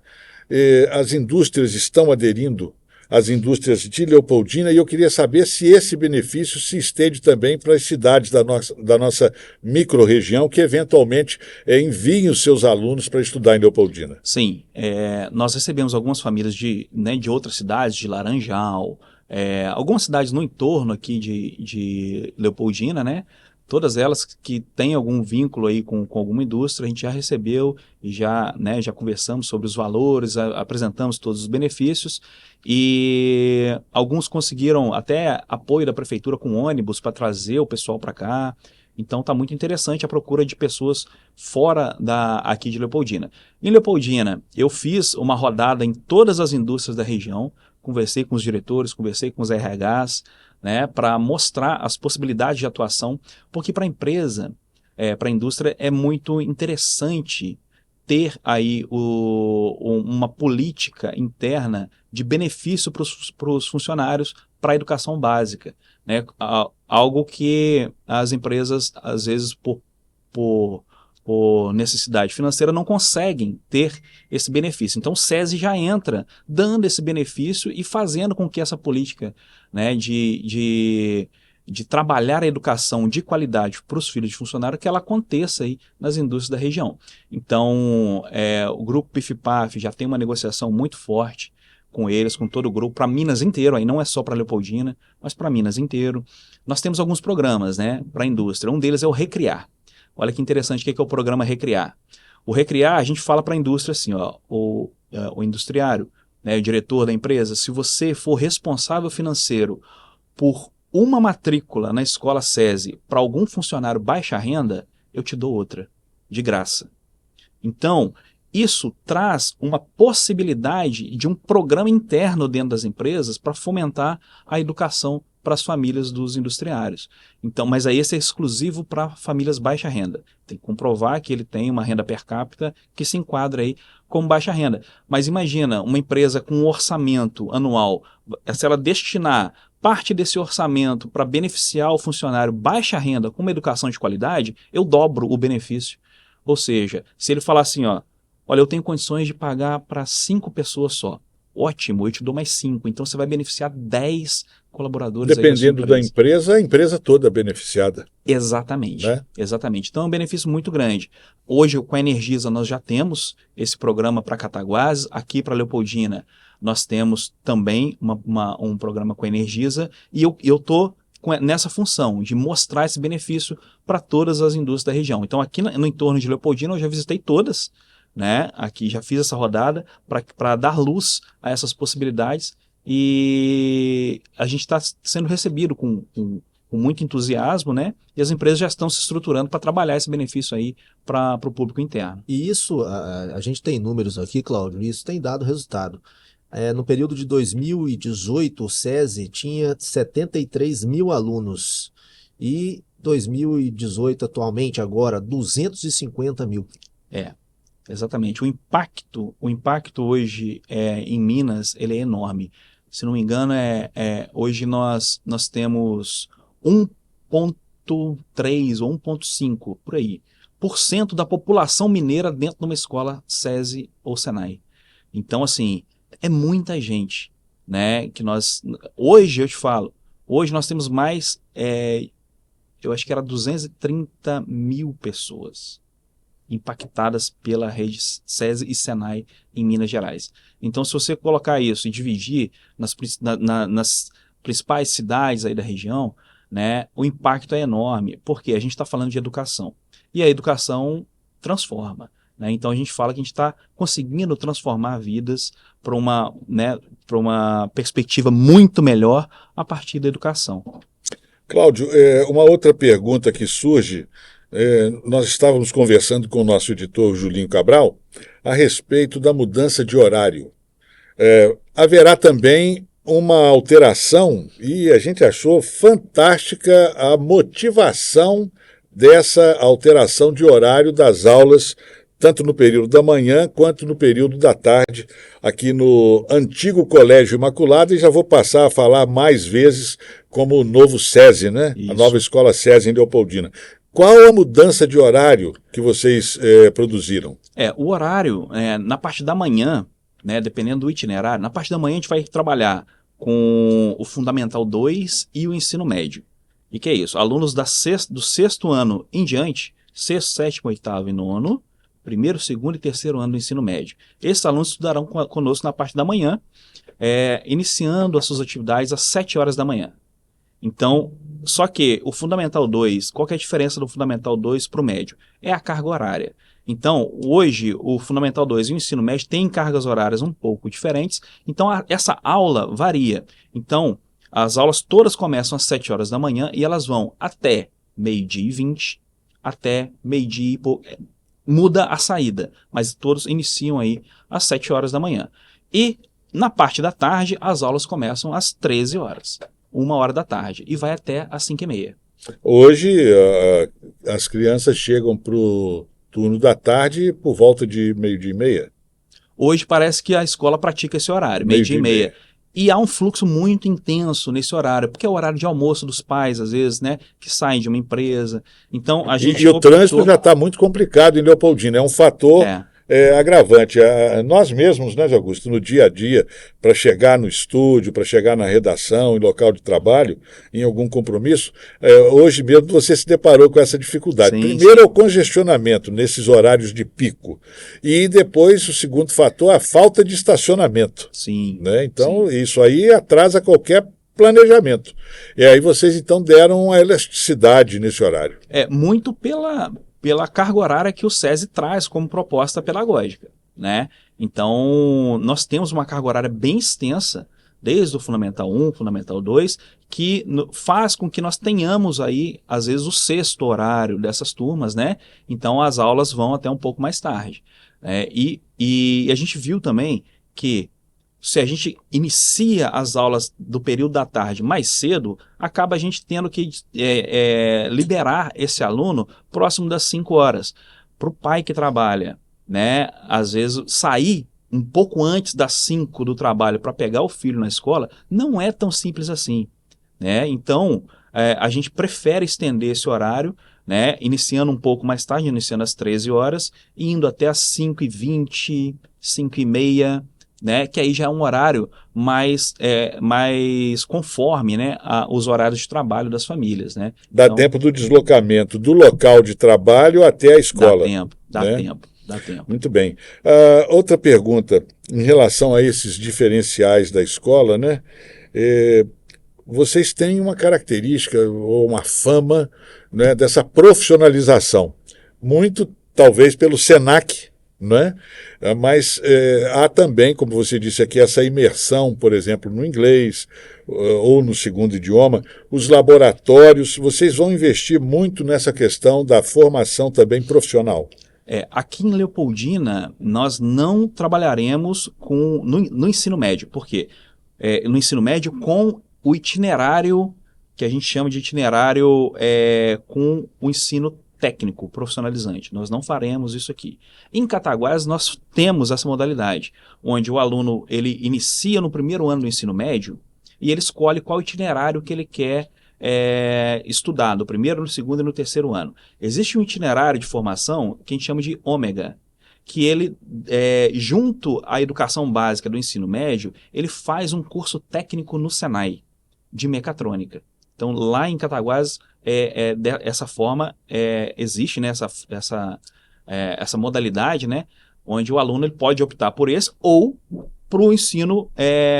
As indústrias estão aderindo, as indústrias de Leopoldina, e eu queria saber se esse benefício se estende também para as cidades da nossa microrregião, que eventualmente enviem os seus alunos para estudar em Leopoldina. Sim, nós recebemos algumas famílias de outras cidades, de Laranjal, algumas cidades no entorno aqui de Leopoldina, né? Todas elas que têm algum vínculo aí com alguma indústria, a gente já recebeu e já conversamos sobre os valores, apresentamos todos os benefícios, e alguns conseguiram até apoio da prefeitura com ônibus para trazer o pessoal para cá. Então está muito interessante a procura de pessoas fora aqui de Leopoldina. Em Leopoldina, eu fiz uma rodada em todas as indústrias da região, conversei com os diretores, conversei com os RHs, né, para mostrar as possibilidades de atuação, porque para a empresa, para a indústria, é muito interessante ter aí uma política interna de benefício para os funcionários para a educação básica, né, algo que as empresas, às vezes, por necessidade financeira, não conseguem ter esse benefício. Então o SESI já entra dando esse benefício e fazendo com que essa política, né, de trabalhar a educação de qualidade para os filhos de funcionário, que ela aconteça aí nas indústrias da região. Então o grupo PIF-PAF já tem uma negociação muito forte com eles, com todo o grupo, para Minas inteiro, aí não é só para Leopoldina, mas para Minas inteiro. Nós temos alguns programas, né, para a indústria. Um deles é o Recriar. Olha que interessante, o que é o programa Recriar. O Recriar, a gente fala para a indústria assim, ó, o industriário, né, o diretor da empresa, se você for responsável financeiro por uma matrícula na escola SESI para algum funcionário baixa renda, eu te dou outra, de graça. Então, isso traz uma possibilidade de um programa interno dentro das empresas para fomentar a educação para as famílias dos industriários. Então, mas aí esse é exclusivo para famílias baixa renda. Tem que comprovar que ele tem uma renda per capita que se enquadra aí como baixa renda. Mas imagina uma empresa com um orçamento anual, se ela destinar parte desse orçamento para beneficiar o funcionário baixa renda com uma educação de qualidade, eu dobro o benefício. Ou seja, se ele falar assim, ó, olha, eu tenho condições de pagar para 5 pessoas só. Ótimo, eu te dou mais 5. Então você vai beneficiar 10 colaboradores. Dependendo da empresa, a empresa toda é beneficiada. Exatamente, né? Exatamente. Então é um benefício muito grande. Hoje, com a Energisa, nós já temos esse programa para Cataguases. Aqui para Leopoldina, nós temos também um programa com a Energisa. E eu estou nessa função de mostrar esse benefício para todas as indústrias da região. Então aqui no entorno de Leopoldina eu já visitei todas, né? Aqui já fiz essa rodada para dar luz a essas possibilidades e a gente está sendo recebido com muito entusiasmo, né? E as empresas já estão se estruturando para trabalhar esse benefício aí para o público interno. E isso, a gente tem números aqui, Cláudio, e isso tem dado resultado. No período de 2018, o SESI tinha 73 mil alunos e 2018, atualmente, agora, 250 mil. Exatamente. O impacto hoje em Minas ele é enorme. Se não me engano, hoje nós temos 1,3 ou 1,5 por aí, por cento da população mineira dentro de uma escola SESI ou Senai. Então, assim, é muita gente, né? Que hoje eu te falo, hoje nós temos mais, eu acho que era 230 mil pessoas impactadas pela rede SESI e Senai em Minas Gerais. Então, se você colocar isso e dividir nas principais cidades aí da região, né, o impacto é enorme, porque a gente está falando de educação. E a educação transforma. Né? Então, a gente fala que a gente está conseguindo transformar vidas para uma perspectiva muito melhor a partir da educação. Cláudio, uma outra pergunta que surge, nós estávamos conversando com o nosso editor Julinho Cabral a respeito da mudança de horário. Haverá também uma alteração e a gente achou fantástica a motivação dessa alteração de horário das aulas, tanto no período da manhã quanto no período da tarde, aqui no antigo Colégio Imaculado, e já vou passar a falar mais vezes como o novo SESI, né? Isso. A nova escola SESI em Leopoldina. Qual a mudança de horário que vocês produziram? O horário, na parte da manhã, né, dependendo do itinerário, na parte da manhã a gente vai trabalhar com o Fundamental 2 e o ensino médio. E que é isso? Alunos do sexto ano em diante, sexto, sétimo, oitavo e nono, primeiro, segundo e terceiro ano do ensino médio. Esses alunos estudarão conosco na parte da manhã, iniciando as suas atividades às 7 horas da manhã. Então, só que o Fundamental 2, qual que é a diferença do Fundamental 2 para o médio? É a carga horária. Então, hoje, o Fundamental 2 e o ensino médio têm cargas horárias um pouco diferentes, então essa aula varia. Então, as aulas todas começam às 7 horas da manhã e elas vão até 12h20, até meio-dia, muda a saída, mas todos iniciam aí às 7 horas da manhã. E na parte da tarde, as aulas começam às 13 horas, 1 hora da tarde, e vai até às 5h30. Hoje, as crianças chegam para o turno da tarde por volta de 12h30. Hoje parece que a escola pratica esse horário, 12h30. E há um fluxo muito intenso nesse horário, porque é o horário de almoço dos pais, às vezes, né, que saem de uma empresa. Então, a gente e o trânsito já está muito complicado em Leopoldina, é um fator agravante. Nós mesmos, né, Augusto, no dia a dia, para chegar no estúdio, para chegar na redação, em local de trabalho, em algum compromisso, hoje mesmo você se deparou com essa dificuldade. Sim, primeiro é o congestionamento nesses horários de pico. E depois, o segundo fator, a falta de estacionamento. Sim. Né? Então, isso aí atrasa qualquer planejamento. E aí vocês, então, deram uma elasticidade nesse horário. Muito pela carga horária que o SESI traz como proposta pedagógica, né? Então, nós temos uma carga horária bem extensa, desde o Fundamental 1, Fundamental 2, que faz com que nós tenhamos aí, às vezes, o sexto horário dessas turmas, né? Então, as aulas vão até um pouco mais tarde. E a gente viu também que se a gente inicia as aulas do período da tarde mais cedo, acaba a gente tendo que liberar esse aluno próximo das 5 horas. Para o pai que trabalha, né, às vezes sair um pouco antes das 5 do trabalho para pegar o filho na escola, não é tão simples assim, né? Então, a gente prefere estender esse horário, né, iniciando um pouco mais tarde, iniciando às 13 horas, e indo até às 5h20, 5h30, né, que aí já é um horário mais conforme, né, os horários de trabalho das famílias, né? Dá Então, tempo do deslocamento do local de trabalho até a escola. dá né? tempo. Muito bem. Outra pergunta, em relação a esses diferenciais da escola, né? Vocês têm uma característica ou uma fama, né, dessa profissionalização. Muito, talvez, pelo SENAC, né? Mas há também, como você disse aqui, essa imersão, por exemplo, no inglês ou no segundo idioma, os laboratórios. Vocês vão investir muito nessa questão da formação também profissional. Aqui em Leopoldina, nós não trabalharemos no ensino médio. Por quê? No ensino médio, com o itinerário, que a gente chama de itinerário com o ensino técnico, profissionalizante. Nós não faremos isso aqui. Em Cataguás, nós temos essa modalidade, onde o aluno ele inicia no primeiro ano do ensino médio e ele escolhe qual itinerário que ele quer estudar, no primeiro, no segundo e no terceiro ano. Existe um itinerário de formação que a gente chama de ômega, que ele, junto à educação básica do ensino médio, ele faz um curso técnico no Senai, de mecatrônica. Então, lá em Cataguás, dessa forma, existe, né, essa modalidade, né, onde o aluno ele pode optar por esse ou para o ensino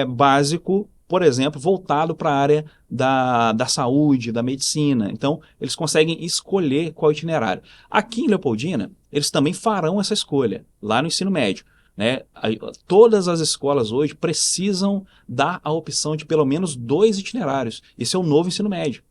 básico, por exemplo, voltado para a área da saúde, da medicina. Então, eles conseguem escolher qual itinerário. Aqui em Leopoldina, eles também farão essa escolha, lá no ensino médio. Né? Todas as escolas hoje precisam dar a opção de pelo menos 2 itinerários. Esse é o novo ensino médio.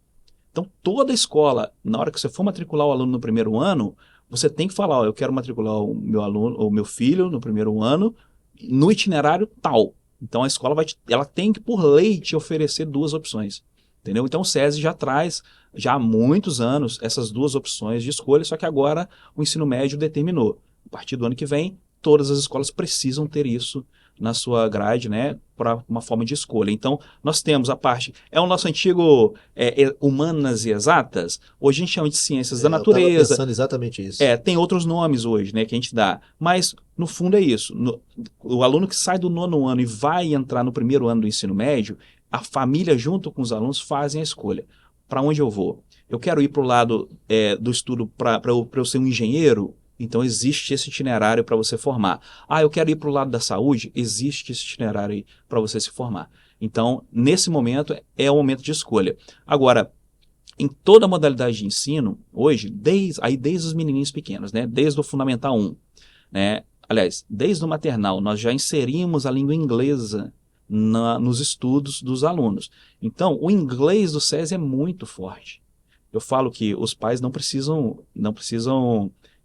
Então, toda escola, na hora que você for matricular o aluno no primeiro ano, você tem que falar, eu quero matricular o meu filho no primeiro ano no itinerário tal. Então, a escola ela tem que, por lei, te oferecer 2 opções. Entendeu? Então, o SESI já traz, já há muitos anos, essas 2 opções de escolha, só que agora o ensino médio determinou. A partir do ano que vem, todas as escolas precisam ter isso na sua grade, né, para uma forma de escolha. Então, nós temos a parte, o nosso antigo Humanas e Exatas, hoje a gente chama de Ciências da Natureza. Eu estava pensando exatamente isso. Tem outros nomes hoje, né, que a gente dá, mas no fundo é isso. O aluno que sai do 9º ano e vai entrar no primeiro ano do ensino médio, a família junto com os alunos fazem a escolha. Para onde eu vou? Eu quero ir para o lado do estudo para eu ser um engenheiro? Então, existe esse itinerário para você formar. Eu quero ir para o lado da saúde? Existe esse itinerário aí para você se formar. Então, nesse momento, é o momento de escolha. Agora, em toda a modalidade de ensino, hoje, desde os menininhos pequenos, né? Desde o Fundamental 1, né? Aliás, desde o maternal, nós já inserimos a língua inglesa nos estudos dos alunos. Então, o inglês do SESI é muito forte. Eu falo que os pais não precisam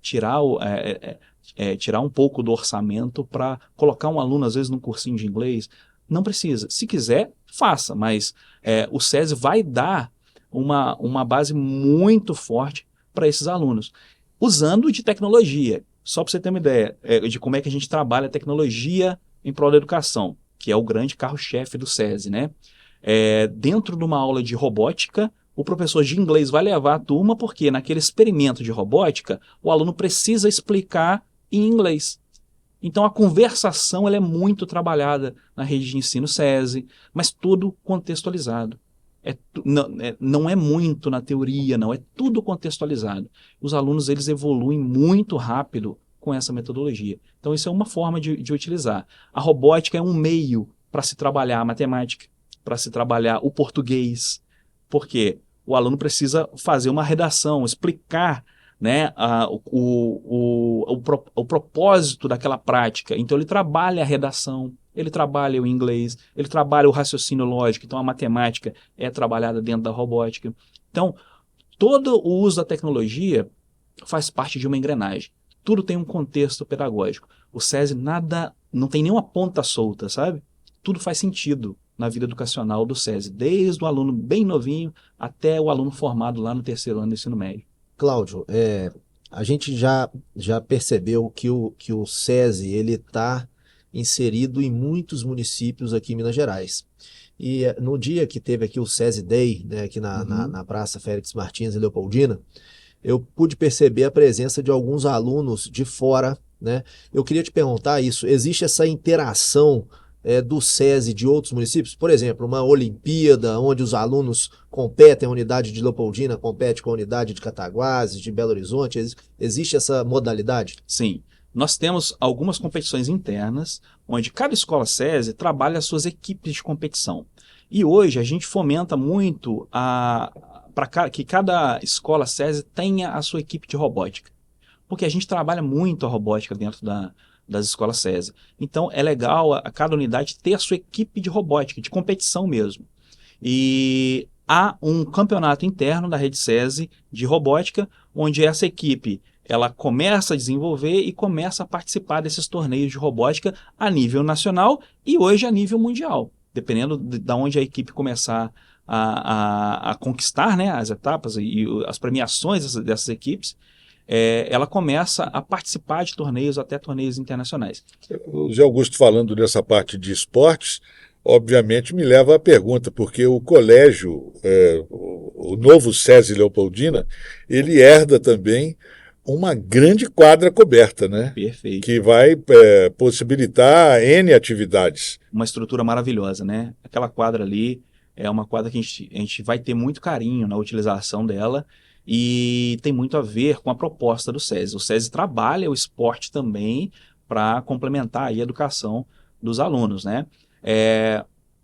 tirar um pouco do orçamento para colocar um aluno, às vezes, num cursinho de inglês. Não precisa. Se quiser, faça, mas o SESI vai dar uma base muito forte para esses alunos, usando de tecnologia. Só para você ter uma ideia de como é que a gente trabalha a tecnologia em prol da educação, que é o grande carro-chefe do SESI, né? Dentro de uma aula de robótica, o professor de inglês vai levar a turma porque naquele experimento de robótica, o aluno precisa explicar em inglês. Então a conversação ela é muito trabalhada na rede de ensino SESI, mas tudo contextualizado. Não é muito na teoria, não, é tudo contextualizado. Os alunos eles evoluem muito rápido com essa metodologia. Então isso é uma forma de utilizar. A robótica é um meio para se trabalhar a matemática, para se trabalhar o português, porque o aluno precisa fazer uma redação, explicar, né, o propósito daquela prática. Então ele trabalha a redação, ele trabalha o inglês, ele trabalha o raciocínio lógico, então a matemática é trabalhada dentro da robótica. Então, todo o uso da tecnologia faz parte de uma engrenagem. Tudo tem um contexto pedagógico. O SESI não tem nenhuma ponta solta, sabe? tudo faz sentido na vida educacional do SESI, desde o aluno bem novinho até o aluno formado lá no terceiro ano do ensino médio. Cláudio, a gente já percebeu que o SESI ele está inserido em muitos municípios aqui em Minas Gerais. E no dia que teve aqui o SESI Day, né, aqui na Praça Félix Martins, em Leopoldina, eu pude perceber a presença de alguns alunos de fora, né? Eu queria te perguntar isso, existe essa interação do SESI de outros municípios? Por exemplo, uma Olimpíada onde os alunos competem, a unidade de Leopoldina compete com a unidade de Cataguases, de Belo Horizonte, existe essa modalidade? Sim, nós temos algumas competições internas, onde cada escola SESI trabalha as suas equipes de competição. E hoje a gente fomenta muito para que cada escola SESI tenha a sua equipe de robótica. Porque a gente trabalha muito a robótica dentro das escolas SESI. Então é legal a cada unidade ter a sua equipe de robótica, de competição mesmo. E há um campeonato interno da rede SESI de robótica, onde essa equipe ela começa a desenvolver e começa a participar desses torneios de robótica a nível nacional e hoje a nível mundial, dependendo de onde a equipe começar a conquistar, né, as etapas e as premiações dessas equipes. Ela começa a participar de torneios, até torneios internacionais. O Zé Augusto falando dessa parte de esportes, obviamente me leva à pergunta, porque o colégio, o novo SESI Leopoldina, ele herda também uma grande quadra coberta, né? Perfeito. Que vai possibilitar N atividades. Uma estrutura maravilhosa, né? Aquela quadra ali é uma quadra que a gente vai ter muito carinho na utilização dela, e tem muito a ver com a proposta do SESI. O SESI trabalha o esporte também para complementar aí a educação dos alunos, né?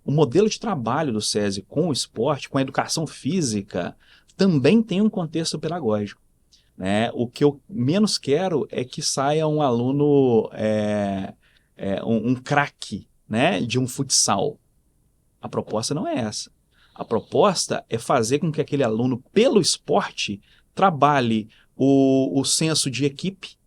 O modelo de trabalho do SESI com o esporte, com a educação física, também tem um contexto pedagógico, né? O que eu menos quero é que saia um aluno, um craque, né, de um futsal. A proposta não é essa. A proposta é fazer com que aquele aluno, pelo esporte, trabalhe o senso de equipe,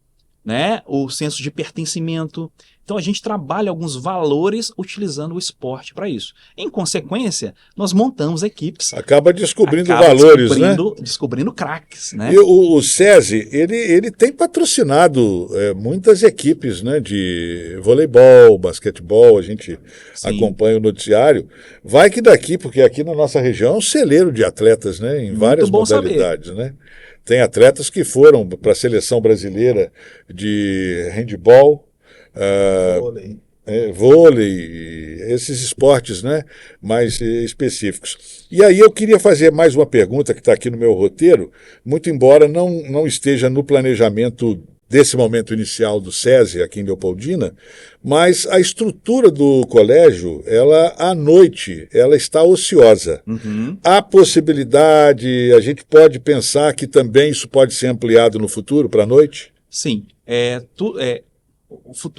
né? O senso de pertencimento. Então a gente trabalha alguns valores utilizando o esporte para isso. Em consequência, nós montamos equipes. Acaba descobrindo valores, né? Descobrindo craques, né? E o SESI, ele tem patrocinado muitas equipes, né, de voleibol, basquetebol, a gente acompanha o noticiário. Vai que daqui, porque aqui na nossa região é um celeiro de atletas, né, em várias modalidades, né? Tem atletas que foram para a seleção brasileira de handebol, vôlei, esses esportes, né, mais específicos. E aí eu queria fazer mais uma pergunta que está aqui no meu roteiro, muito embora não esteja no planejamento desse momento inicial do SESI aqui em Leopoldina, mas a estrutura do colégio, ela à noite, ela está ociosa. Há possibilidade, a gente pode pensar que também isso pode ser ampliado no futuro para a noite? Sim,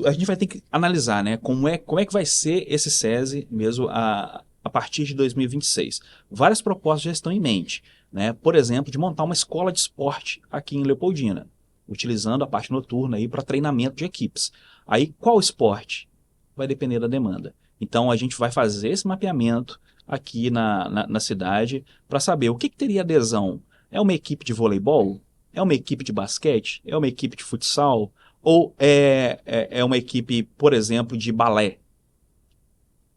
a gente vai ter que analisar, né, como é que vai ser esse SESI mesmo a partir de 2026. Várias propostas já estão em mente, né? Por exemplo, de montar uma escola de esporte aqui em Leopoldina, utilizando a parte noturna aí para treinamento de equipes. Aí qual esporte? Vai depender da demanda. Então a gente vai fazer esse mapeamento aqui na cidade para saber o que teria adesão. É uma equipe de voleibol? É uma equipe de basquete? É uma equipe de futsal? Ou é uma equipe, por exemplo, de balé?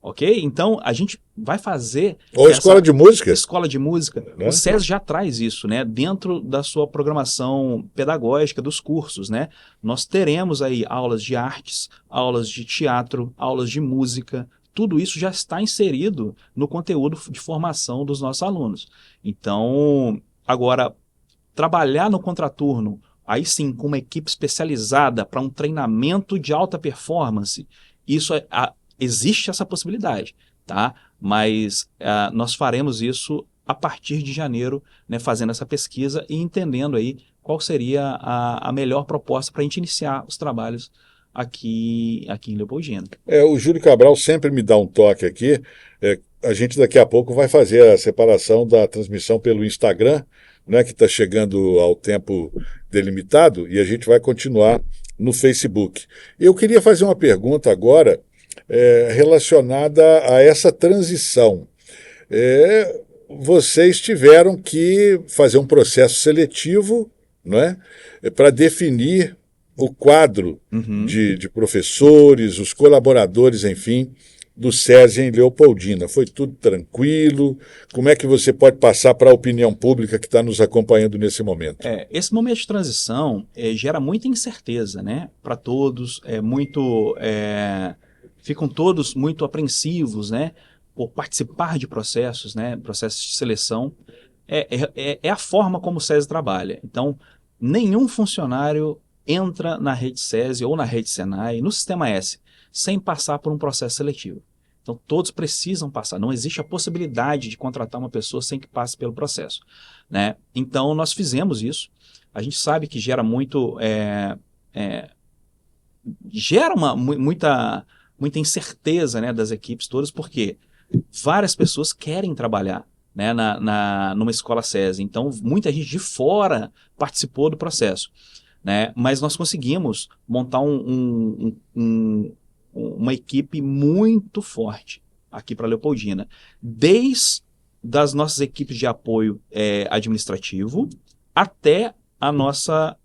Ok? Então, a gente vai fazer... Ou escola de música. Escola de música. Né? O SESI já traz isso, né? Dentro da sua programação pedagógica dos cursos, né? Nós teremos aí aulas de artes, aulas de teatro, aulas de música. Tudo isso já está inserido no conteúdo de formação dos nossos alunos. Então, agora, trabalhar no contraturno, aí sim, com uma equipe especializada para um treinamento de alta performance, isso existe essa possibilidade, tá? Mas nós faremos isso a partir de janeiro, né, fazendo essa pesquisa e entendendo aí qual seria a melhor proposta para a gente iniciar os trabalhos aqui em Leopoldina. O Júlio Cabral sempre me dá um toque aqui. A gente daqui a pouco vai fazer a separação da transmissão pelo Instagram, né, que está chegando ao tempo delimitado, e a gente vai continuar no Facebook. Eu queria fazer uma pergunta agora relacionada a essa transição. Vocês tiveram que fazer um processo seletivo, não é? Para definir o quadro de professores, os colaboradores, enfim, do SESI em Leopoldina. Foi tudo tranquilo? Como é que você pode passar para a opinião pública que está nos acompanhando nesse momento? Esse momento de transição gera muita incerteza, né, para todos, ficam todos muito apreensivos, né, por participar de processos, né, processos de seleção. É a forma como o SESI trabalha. Então, nenhum funcionário entra na rede SESI ou na rede Senai, no Sistema S, sem passar por um processo seletivo. Então, todos precisam passar. Não existe a possibilidade de contratar uma pessoa sem que passe pelo processo, né? Então, nós fizemos isso. A gente sabe que gera muito... gera muita incerteza, né, das equipes todas, porque várias pessoas querem trabalhar, né, numa escola SESI. Então, muita gente de fora participou do processo, né? Mas nós conseguimos montar uma equipe muito forte aqui para Leopoldina, desde das nossas equipes de apoio administrativo até a nossa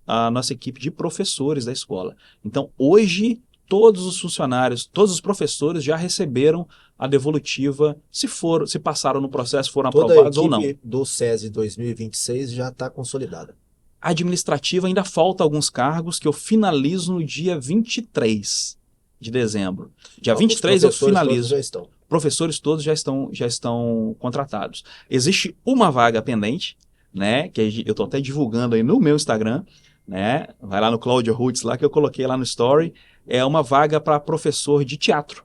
equipe de professores da escola. Então, hoje, todos os funcionários, todos os professores já receberam a devolutiva, se passaram no processo, foram aprovados ou não. Toda a equipe do SESI 2026 já está consolidada. Administrativa ainda falta alguns cargos que eu finalizo no dia 23 de dezembro. Dia 23 eu finalizo. Professores todos já estão contratados. Existe uma vaga pendente, né, que eu estou até divulgando aí no meu Instagram, né, vai lá no Cláudio Roots lá que eu coloquei lá no Story, é uma vaga para professor de teatro.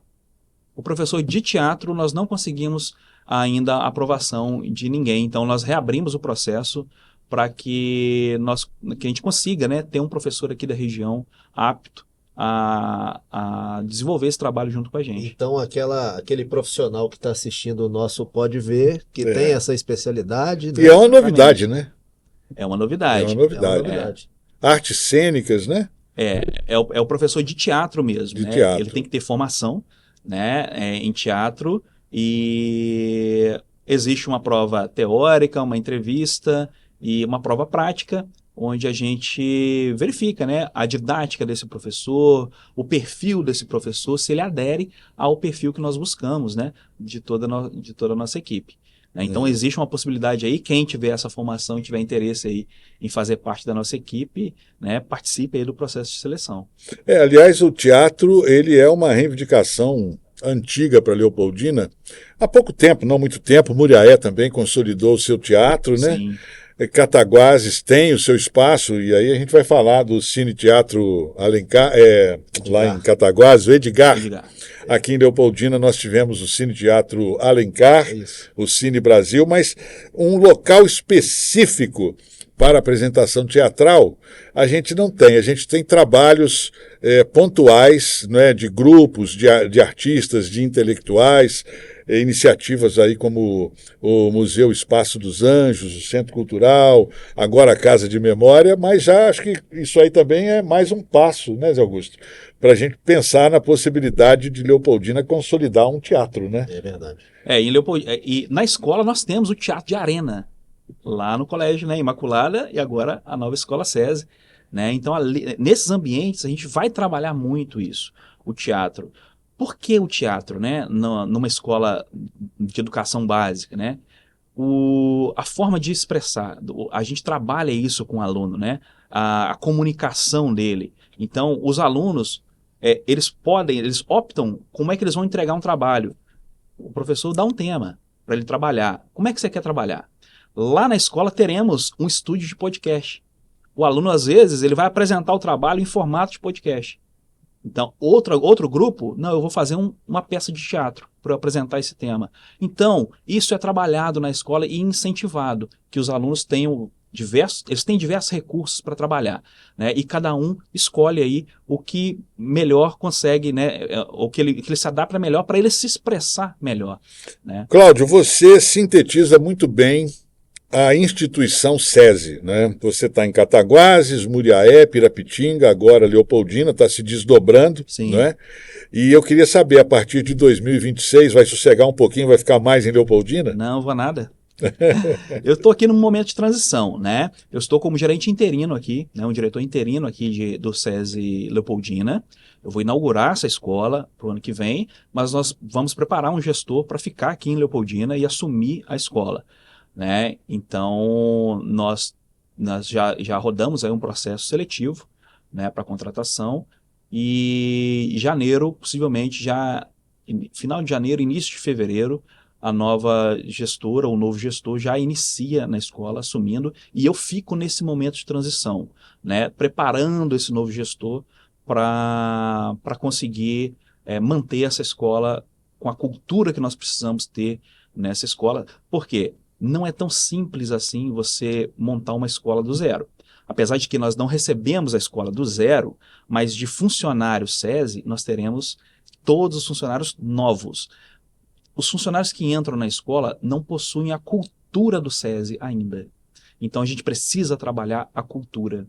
O professor de teatro nós não conseguimos ainda a aprovação de ninguém, então nós reabrimos o processo para que a gente consiga, né, ter um professor aqui da região apto a desenvolver esse trabalho junto com a gente. Então, aquele profissional que está assistindo o nosso pode ver que tem essa especialidade. Né? E é uma novidade, né? É uma novidade. É uma novidade. Artes cênicas, né? É o professor de teatro mesmo. De né? teatro. Ele tem que ter formação, né, em teatro, e existe uma prova teórica, uma entrevista e uma prova prática, onde a gente verifica, né, a didática desse professor, o perfil desse professor, se ele adere ao perfil que nós buscamos, né, de toda a nossa equipe. Né? Então, existe uma possibilidade aí, quem tiver essa formação e tiver interesse aí em fazer parte da nossa equipe, né, participe aí do processo de seleção. Aliás, o teatro, ele é uma reivindicação antiga para Leopoldina. Há pouco tempo, não muito tempo, Muriaé também consolidou o seu teatro, né? Sim. Cataguases tem o seu espaço, e aí a gente vai falar do Cine Teatro Alencar, lá em Cataguases, o Edgar. Aqui em Leopoldina nós tivemos o Cine Teatro Alencar, o Cine Brasil, mas um local específico para apresentação teatral a gente não tem. A gente tem trabalhos pontuais, né, de grupos, de artistas, de intelectuais, iniciativas aí como o Museu Espaço dos Anjos, o Centro Cultural, agora a Casa de Memória, mas já acho que isso aí também é mais um passo, né, Zé Augusto? Para a gente pensar na possibilidade de Leopoldina consolidar um teatro, né? É verdade. E na escola nós temos o Teatro de Arena, lá no colégio, né, Imaculada, e agora a nova Escola SESI. Né? Então, nesses ambientes, a gente vai trabalhar muito isso, o teatro. Por que o teatro, né, numa escola de educação básica, né? A forma de expressar, a gente trabalha isso com o aluno, né? A comunicação dele. Então, os alunos, eles optam como é que eles vão entregar um trabalho. O professor dá um tema para ele trabalhar. Como é que você quer trabalhar? Lá na escola teremos um estúdio de podcast. O aluno, às vezes, ele vai apresentar o trabalho em formato de podcast. Então, outro grupo, não, eu vou fazer uma peça de teatro para apresentar esse tema. Então, isso é trabalhado na escola e incentivado, que os alunos tenham diversos recursos para trabalhar, né? E cada um escolhe aí o que melhor consegue, né? O que ele se adapta melhor para ele se expressar melhor. Né? Cláudio, você sintetiza muito bem a instituição SESI, né? Você está em Cataguases, Muriaé, Pirapitinga, agora Leopoldina, está se desdobrando, Sim. né? E eu queria saber, a partir de 2026, vai sossegar um pouquinho, vai ficar mais em Leopoldina? Não vou nada. Eu estou aqui num momento de transição, né? Eu estou como gerente interino aqui, né? Um diretor interino aqui do SESI Leopoldina. Eu vou inaugurar essa escola para o ano que vem, mas nós vamos preparar um gestor para ficar aqui em Leopoldina e assumir a escola, né? Então, nós já rodamos aí um processo seletivo, né, para contratação, e em janeiro, possivelmente já, final de janeiro, início de fevereiro, a nova gestora, o novo gestor já inicia na escola, assumindo, e eu fico nesse momento de transição, né, preparando esse novo gestor para conseguir manter essa escola com a cultura que nós precisamos ter nessa escola. Por quê? Não é tão simples assim você montar uma escola do zero. Apesar de que nós não recebemos a escola do zero, mas de funcionários SESI, nós teremos todos os funcionários novos. Os funcionários que entram na escola não possuem a cultura do SESI ainda. Então a gente precisa trabalhar a cultura,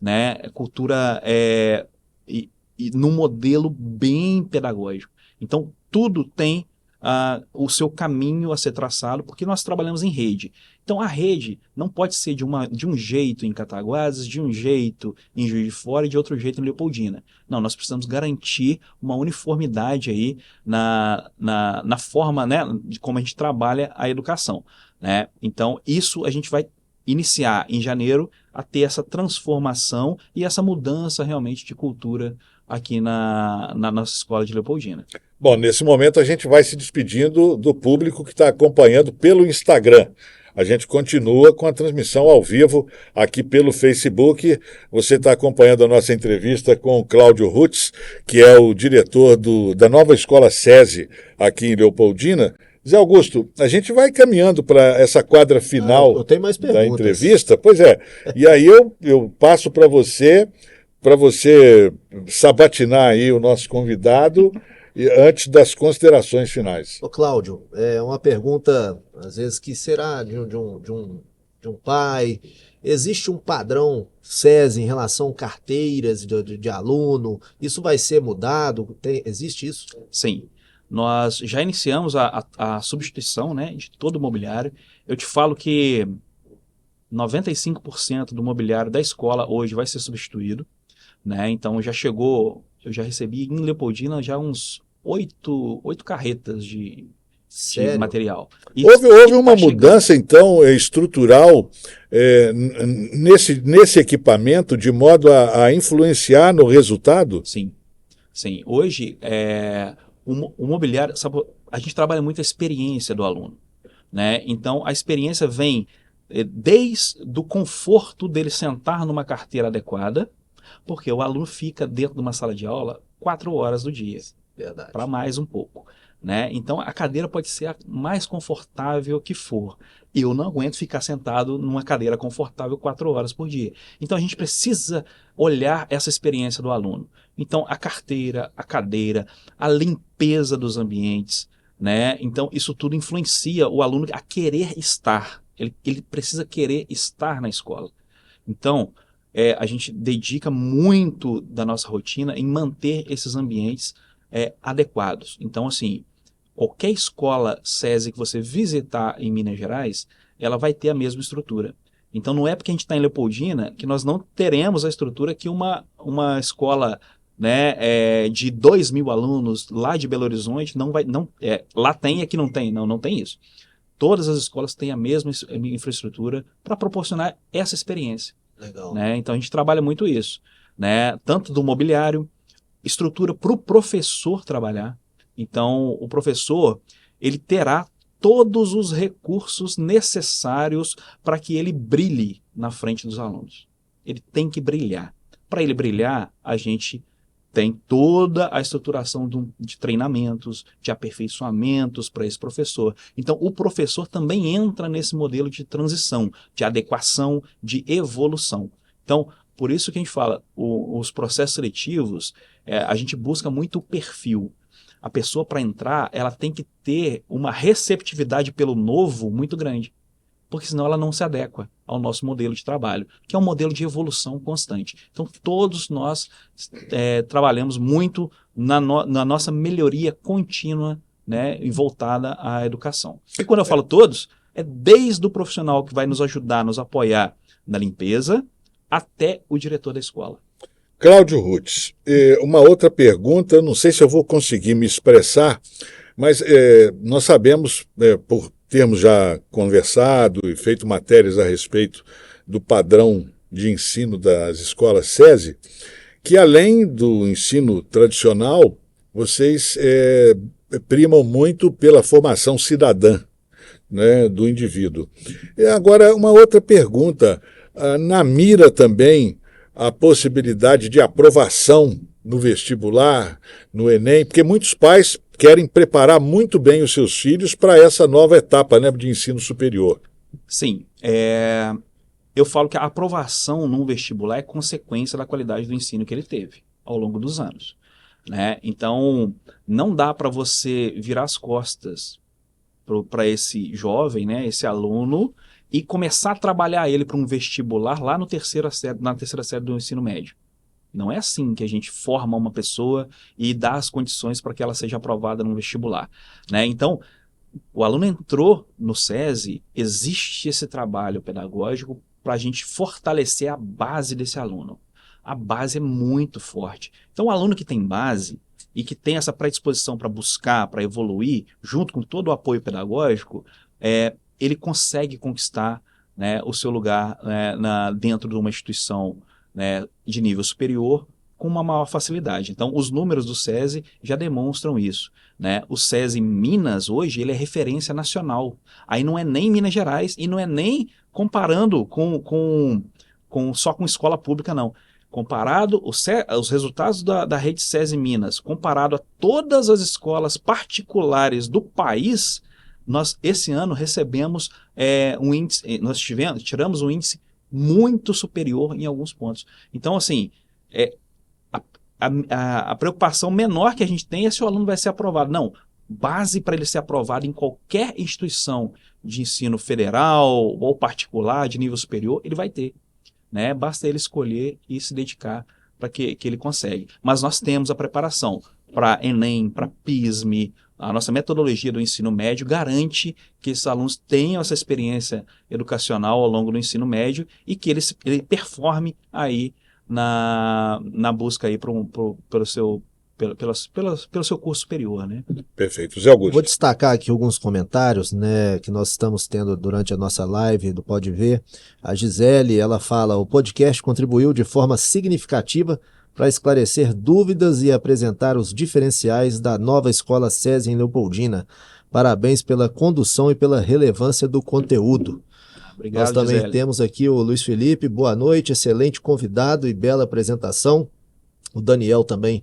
né? A cultura e num modelo bem pedagógico. Então tudo tem o seu caminho a ser traçado, porque nós trabalhamos em rede. Então a rede não pode ser de um jeito em Cataguases, de um jeito em Juiz de Fora e de outro jeito em Leopoldina. Não, nós precisamos garantir uma uniformidade aí na forma, né, de como a gente trabalha a educação, né? Então isso a gente vai iniciar em janeiro a ter essa transformação e essa mudança realmente de cultura aqui na nossa escola de Leopoldina. Bom, nesse momento a gente vai se despedindo do público que está acompanhando pelo Instagram. A gente continua com a transmissão ao vivo aqui pelo Facebook. Você está acompanhando a nossa entrevista com o Cláudio Rutz, que é o diretor da nova escola SESI aqui em Leopoldina. Zé Augusto, a gente vai caminhando para essa quadra final eu tenho mais da perguntas. entrevista. Pois é, e aí eu passo para você sabatinar aí o nosso convidado antes das considerações finais. Ô, Cláudio, é uma pergunta, às vezes, que será de um pai. Existe um padrão SESI em relação a carteiras de aluno? Isso vai ser mudado? Existe isso? Sim. Nós já iniciamos a substituição, né, de todo o mobiliário. Eu te falo que 95% do mobiliário da escola hoje vai ser substituído, né? Então eu já recebi em Leopoldina já uns 8 carretas de material. Houve uma mudança, então, estrutural nesse equipamento, de modo a influenciar no resultado? Sim. Sim. Hoje, o mobiliário, sabe, a gente trabalha muito a experiência do aluno, né? Então, a experiência vem desde o conforto dele sentar numa carteira adequada, porque o aluno fica dentro de uma sala de aula 4 horas do dia, para mais um pouco, né? Então a cadeira pode ser a mais confortável que for. Eu não aguento ficar sentado numa cadeira confortável 4 horas por dia. Então a gente precisa olhar essa experiência do aluno. Então a carteira, a cadeira, a limpeza dos ambientes, né? Então isso tudo influencia o aluno a querer estar. Ele precisa querer estar na escola. Então a gente dedica muito da nossa rotina em manter esses ambientes adequados. Então, assim, qualquer escola SESI que você visitar em Minas Gerais, ela vai ter a mesma estrutura. Então, não é porque a gente está em Leopoldina que nós não teremos a estrutura que uma escola, né, de 2.000 alunos lá de Belo Horizonte lá tem e aqui não tem. Não tem isso. Todas as escolas têm a mesma infraestrutura para proporcionar essa experiência. Legal. Né? Então a gente trabalha muito isso, né? Tanto do mobiliário, estrutura para o professor trabalhar. Então o professor ele terá todos os recursos necessários para que ele brilhe na frente dos alunos. Ele tem que brilhar. Para ele brilhar, a gente tem toda a estruturação de treinamentos, de aperfeiçoamentos para esse professor. Então, o professor também entra nesse modelo de transição, de adequação, de evolução. Então, por isso que a gente fala, os processos seletivos, a gente busca muito o perfil. A pessoa, para entrar, ela tem que ter uma receptividade pelo novo muito grande. porque senão ela não se adequa ao nosso modelo de trabalho, que é um modelo de evolução constante. Então, todos nós trabalhamos muito na nossa melhoria contínua, né, e voltada à educação. E quando eu falo todos, é desde o profissional que vai nos ajudar, nos apoiar na limpeza, até o diretor da escola. Cláudio Rutz, uma outra pergunta, não sei se eu vou conseguir me expressar, mas nós sabemos, por termos já conversado e feito matérias a respeito do padrão de ensino das escolas SESI, que além do ensino tradicional, vocês primam muito pela formação cidadã, né, do indivíduo. E agora, uma outra pergunta. Na mira também a possibilidade de aprovação no vestibular, no Enem, porque muitos pais querem preparar muito bem os seus filhos para essa nova etapa, né, de ensino superior. Sim, eu falo que a aprovação num vestibular é consequência da qualidade do ensino que ele teve ao longo dos anos, né? Então, não dá para você virar as costas para esse jovem, né, esse aluno, e começar a trabalhar ele para um vestibular lá na terceira série do ensino médio. Não é assim que a gente forma uma pessoa e dá as condições para que ela seja aprovada no vestibular, né? Então, o aluno entrou no SESI, existe esse trabalho pedagógico para a gente fortalecer a base desse aluno. A base é muito forte. Então, o aluno que tem base e que tem essa predisposição para buscar, para evoluir, junto com todo o apoio pedagógico, ele consegue conquistar, né, o seu lugar, né, dentro de uma instituição, né, de nível superior com uma maior facilidade. Então, os números do SESI já demonstram isso, né? O SESI Minas, hoje, ele é referência nacional. Aí não é nem Minas Gerais e não é nem comparando só com escola pública, não. Comparado os resultados da rede SESI Minas, comparado a todas as escolas particulares do país, nós esse ano recebemos um índice, tiramos um índice muito superior em alguns pontos. Então, assim, a preocupação menor que a gente tem é se o aluno vai ser aprovado. Não, base para ele ser aprovado em qualquer instituição de ensino federal ou particular de nível superior, ele vai ter, né? Basta ele escolher e se dedicar para que ele consegue. Mas nós temos a preparação para Enem, para PISME. A nossa metodologia do ensino médio garante que esses alunos tenham essa experiência educacional ao longo do ensino médio e que ele performe aí na busca aí pelo seu curso superior, né? Perfeito. Zé Augusto. Vou destacar aqui alguns comentários, né, que nós estamos tendo durante a nossa live do Pode Ver. A Gisele, ela fala: o podcast contribuiu de forma significativa para esclarecer dúvidas e apresentar os diferenciais da nova escola SESI em Leopoldina. Parabéns pela condução e pela relevância do conteúdo. Obrigado, Nós também Gisele. temos aqui o Luiz Felipe, boa noite, excelente convidado e bela apresentação. O Daniel também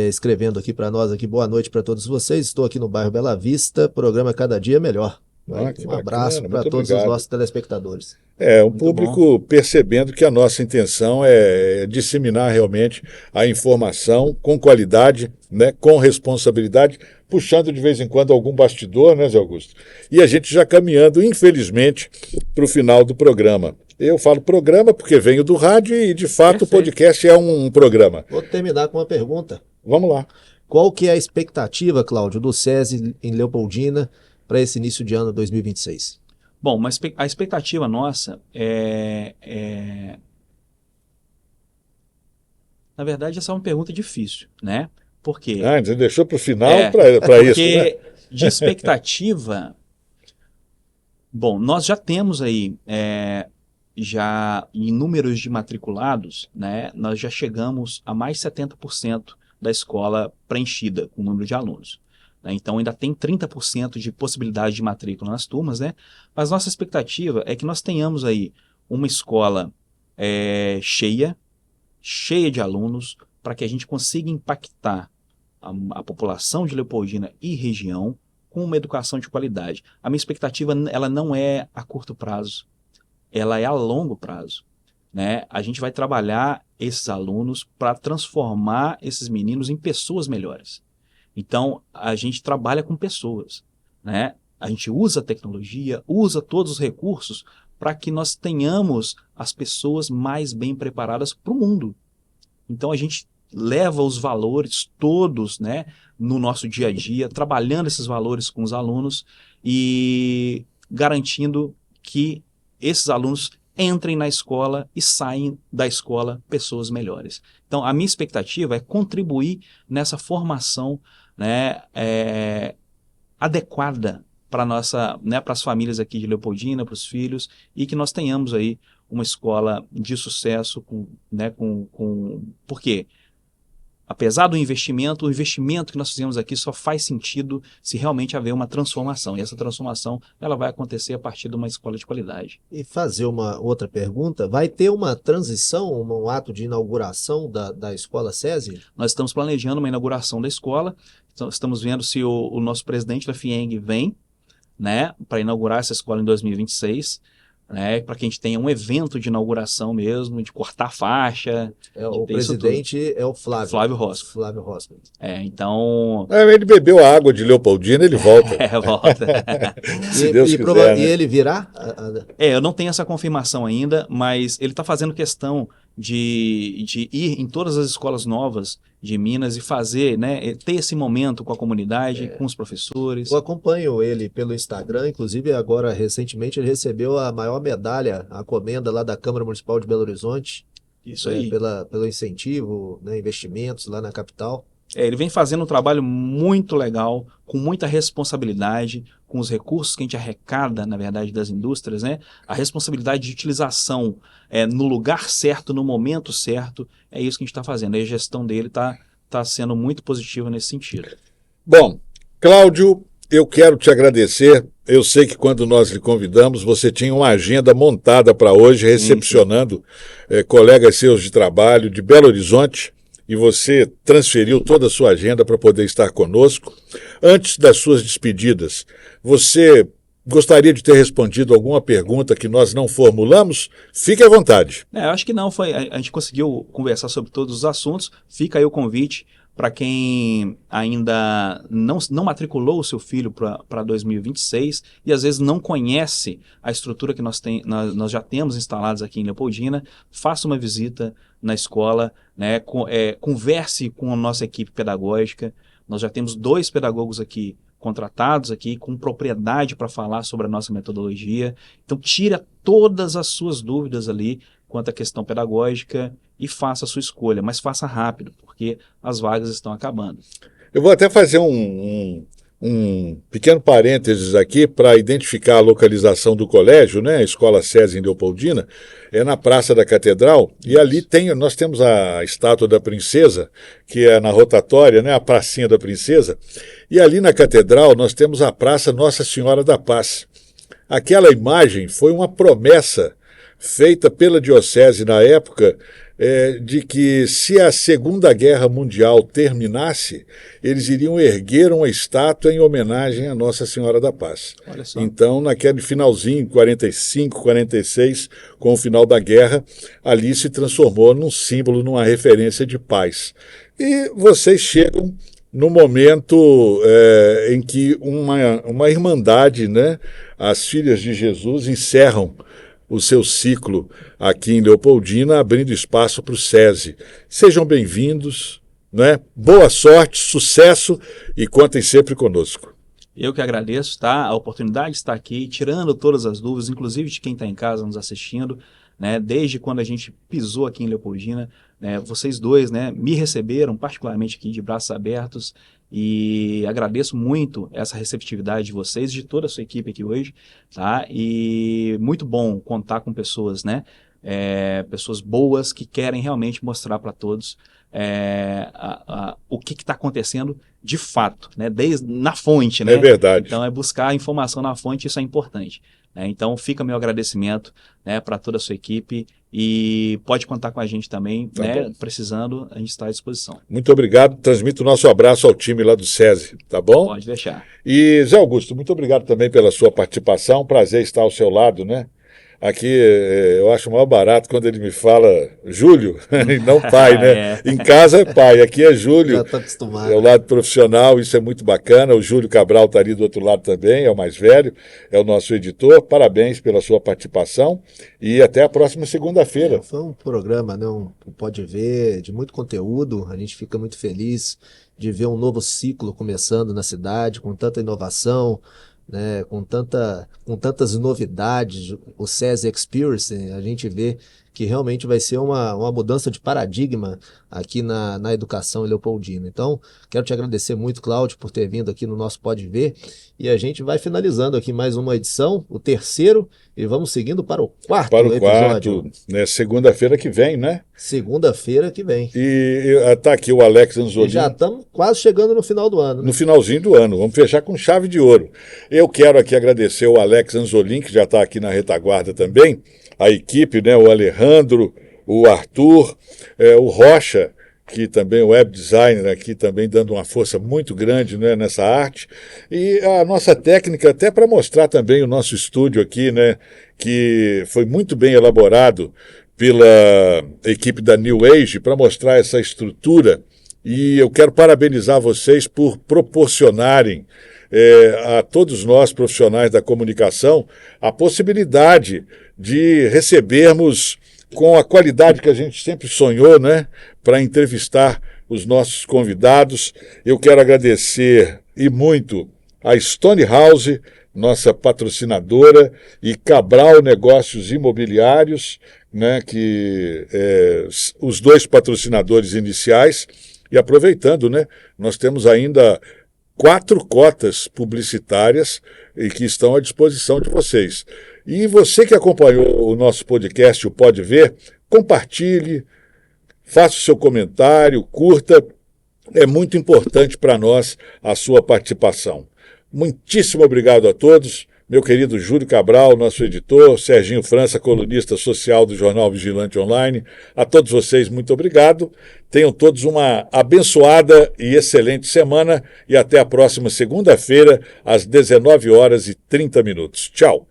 escrevendo aqui para nós, aqui, boa noite para todos vocês, estou aqui no bairro Bela Vista, programa Cada Dia Melhor. Um abraço para todos os nossos telespectadores. O público percebendo que a nossa intenção é disseminar realmente a informação com qualidade, né, com responsabilidade, puxando de vez em quando algum bastidor, né, Zé Augusto? E a gente já caminhando, infelizmente, para o final do programa. Eu falo programa porque venho do rádio e, de fato, o podcast é um programa. Vou terminar com uma pergunta. Vamos lá. Qual que é a expectativa, Cláudio, do SESI em Leopoldina para esse início de ano 2026? Bom, mas a expectativa nossa na verdade, essa é uma pergunta difícil, né? Porque você deixou para o final para isso, né? Porque de expectativa, bom, nós já temos aí já em números de matriculados, né? Nós já chegamos a mais de 70% da escola preenchida com o número de alunos. Então ainda tem 30% de possibilidade de matrícula nas turmas, né? Mas nossa expectativa é que nós tenhamos aí uma escola cheia de alunos, para que a gente consiga impactar a população de Leopoldina e região com uma educação de qualidade. A minha expectativa, ela não é a curto prazo, ela é a longo prazo, né? A gente vai trabalhar esses alunos para transformar esses meninos em pessoas melhores. Então, a gente trabalha com pessoas, né? A gente usa a tecnologia, usa todos os recursos para que nós tenhamos as pessoas mais bem preparadas para o mundo. Então a gente leva os valores todos, né, no nosso dia a dia, trabalhando esses valores com os alunos e garantindo que esses alunos entrem na escola e saem da escola pessoas melhores. Então a minha expectativa é contribuir nessa formação, né, adequada para nossa, né, para as famílias aqui de Leopoldina, para os filhos, e que nós tenhamos aí uma escola de sucesso, porque apesar do investimento, o investimento que nós fizemos aqui só faz sentido se realmente haver uma transformação, e essa transformação ela vai acontecer a partir de uma escola de qualidade. E fazer uma outra pergunta, vai ter uma transição, um ato de inauguração da Escola SESI? Nós estamos planejando uma inauguração da escola, então estamos vendo se o nosso presidente da FIENG vem, né, para inaugurar essa escola em 2026, né, para que a gente tenha um evento de inauguração mesmo, de cortar faixa. O presidente é o Flávio Rosco. Flávio Rosco. Então... Ele bebeu a água de Leopoldina, ele volta. Volta. Se Deus quiser, né? E ele virá? Eu não tenho essa confirmação ainda, mas ele está fazendo questão de ir em todas as escolas novas de Minas e fazer, né, ter esse momento com a comunidade, com os professores. Eu acompanho ele pelo Instagram, inclusive agora recentemente ele recebeu a maior medalha, a comenda lá da Câmara Municipal de Belo Horizonte. Isso aí. Pelo incentivo, né, investimentos lá na capital. Ele vem fazendo um trabalho muito legal, com muita responsabilidade, com os recursos que a gente arrecada, na verdade, das indústrias, né? A responsabilidade de utilização no lugar certo, no momento certo, é isso que a gente está fazendo. E a gestão dele está sendo muito positiva nesse sentido. Bom, Cláudio, eu quero te agradecer. Eu sei que quando nós lhe convidamos, você tinha uma agenda montada para hoje, recepcionando colegas seus de trabalho de Belo Horizonte, e você transferiu toda a sua agenda para poder estar conosco. Antes das suas despedidas, você gostaria de ter respondido alguma pergunta que nós não formulamos? Fique à vontade. Eu acho que não, a gente conseguiu conversar sobre todos os assuntos. Fica aí o convite para quem ainda não matriculou o seu filho para 2026 e às vezes não conhece a estrutura que nós já temos instalados aqui em Leopoldina, faça uma visita na escola, né, converse com a nossa equipe pedagógica. Nós já temos 2 pedagogos aqui contratados aqui com propriedade para falar sobre a nossa metodologia. Então tira todas as suas dúvidas ali quanto à questão pedagógica e faça a sua escolha, mas faça rápido, porque as vagas estão acabando. Eu vou até fazer um pequeno parênteses aqui para identificar a localização do colégio, né? A Escola SESI em Leopoldina, é na Praça da Catedral, e ali nós temos a estátua da princesa, que é na rotatória, né? A pracinha da princesa, e ali na Catedral nós temos a Praça Nossa Senhora da Paz. Aquela imagem foi uma promessa feita pela Diocese na época, de que se a Segunda Guerra Mundial terminasse, eles iriam erguer uma estátua em homenagem à Nossa Senhora da Paz. Olha só. Então, naquele finalzinho, 45, 46, com o final da guerra, ali se transformou num símbolo, numa referência de paz. E vocês chegam no momento em que uma irmandade, né, as Filhas de Jesus, encerram o seu ciclo aqui em Leopoldina, abrindo espaço para o SESI. Sejam bem-vindos, né? Boa sorte, sucesso e contem sempre conosco. Eu que agradeço, tá? A oportunidade de estar aqui, tirando todas as dúvidas, inclusive de quem está em casa nos assistindo, né? Desde quando a gente pisou aqui em Leopoldina, né? Vocês dois, né, me receberam particularmente aqui de braços abertos e agradeço muito essa receptividade de vocês, de toda a sua equipe aqui hoje, tá? E muito bom contar com pessoas, né? Pessoas boas que querem realmente mostrar para todos o que está acontecendo de fato, né? Na fonte, né? É verdade. Então é buscar a informação na fonte, isso é importante. Então fica meu agradecimento, né, para toda a sua equipe e pode contar com a gente também, Tá, né, bom. Precisando, a gente está à disposição. Muito obrigado, transmito o nosso abraço ao time lá do SESI, tá bom? Pode deixar. E Zé Augusto, muito obrigado também pela sua participação, prazer estar ao seu lado, né? Aqui eu acho o maior barato quando ele me fala Júlio, e não pai, né? Em casa é pai, aqui é Júlio. Já está acostumado. É o lado profissional, isso é muito bacana. O Júlio Cabral está ali do outro lado também, é o mais velho, é o nosso editor. Parabéns pela sua participação e até a próxima segunda-feira. Foi um programa, né, Pode Ver, de muito conteúdo. A gente fica muito feliz de ver um novo ciclo começando na cidade, com tanta inovação, né, com tantas novidades. O SESI Experience, a gente vê que realmente vai ser uma mudança de paradigma aqui na educação leopoldina. Então, quero te agradecer muito, Cláudio, por ter vindo aqui no nosso Pode Ver, e a gente vai finalizando aqui mais uma edição, o terceiro, e vamos seguindo para o quarto episódio. Para o quarto, né, segunda-feira que vem, né? Segunda-feira que vem. E está aqui o Alex Anzolin. E já estamos quase chegando no final do ano. Né? No finalzinho do ano, vamos fechar com chave de ouro. Eu quero aqui agradecer o Alex Anzolin, que já está aqui na retaguarda também, a equipe, né, o Alejandro, o Arthur, o Rocha, que também é web designer aqui, também dando uma força muito grande, né, nessa arte, e a nossa técnica, até para mostrar também o nosso estúdio aqui, né, que foi muito bem elaborado pela equipe da New Age, para mostrar essa estrutura, e eu quero parabenizar vocês por proporcionarem a todos nós, profissionais da comunicação, a possibilidade de recebermos com a qualidade que a gente sempre sonhou, né, para entrevistar os nossos convidados. Eu quero agradecer e muito a Stonehouse, nossa patrocinadora, e Cabral Negócios Imobiliários, né, que os dois patrocinadores iniciais. E aproveitando, né, nós temos ainda 4 cotas publicitárias e que estão à disposição de vocês. E você que acompanhou o nosso podcast, o Pode Ver, compartilhe, faça o seu comentário, curta. É muito importante para nós a sua participação. Muitíssimo obrigado a todos. Meu querido Júlio Cabral, nosso editor, Serginho França, colunista social do Jornal Vigilante Online. A todos vocês, muito obrigado. Tenham todos uma abençoada e excelente semana e até a próxima segunda-feira, às 19h30. Tchau.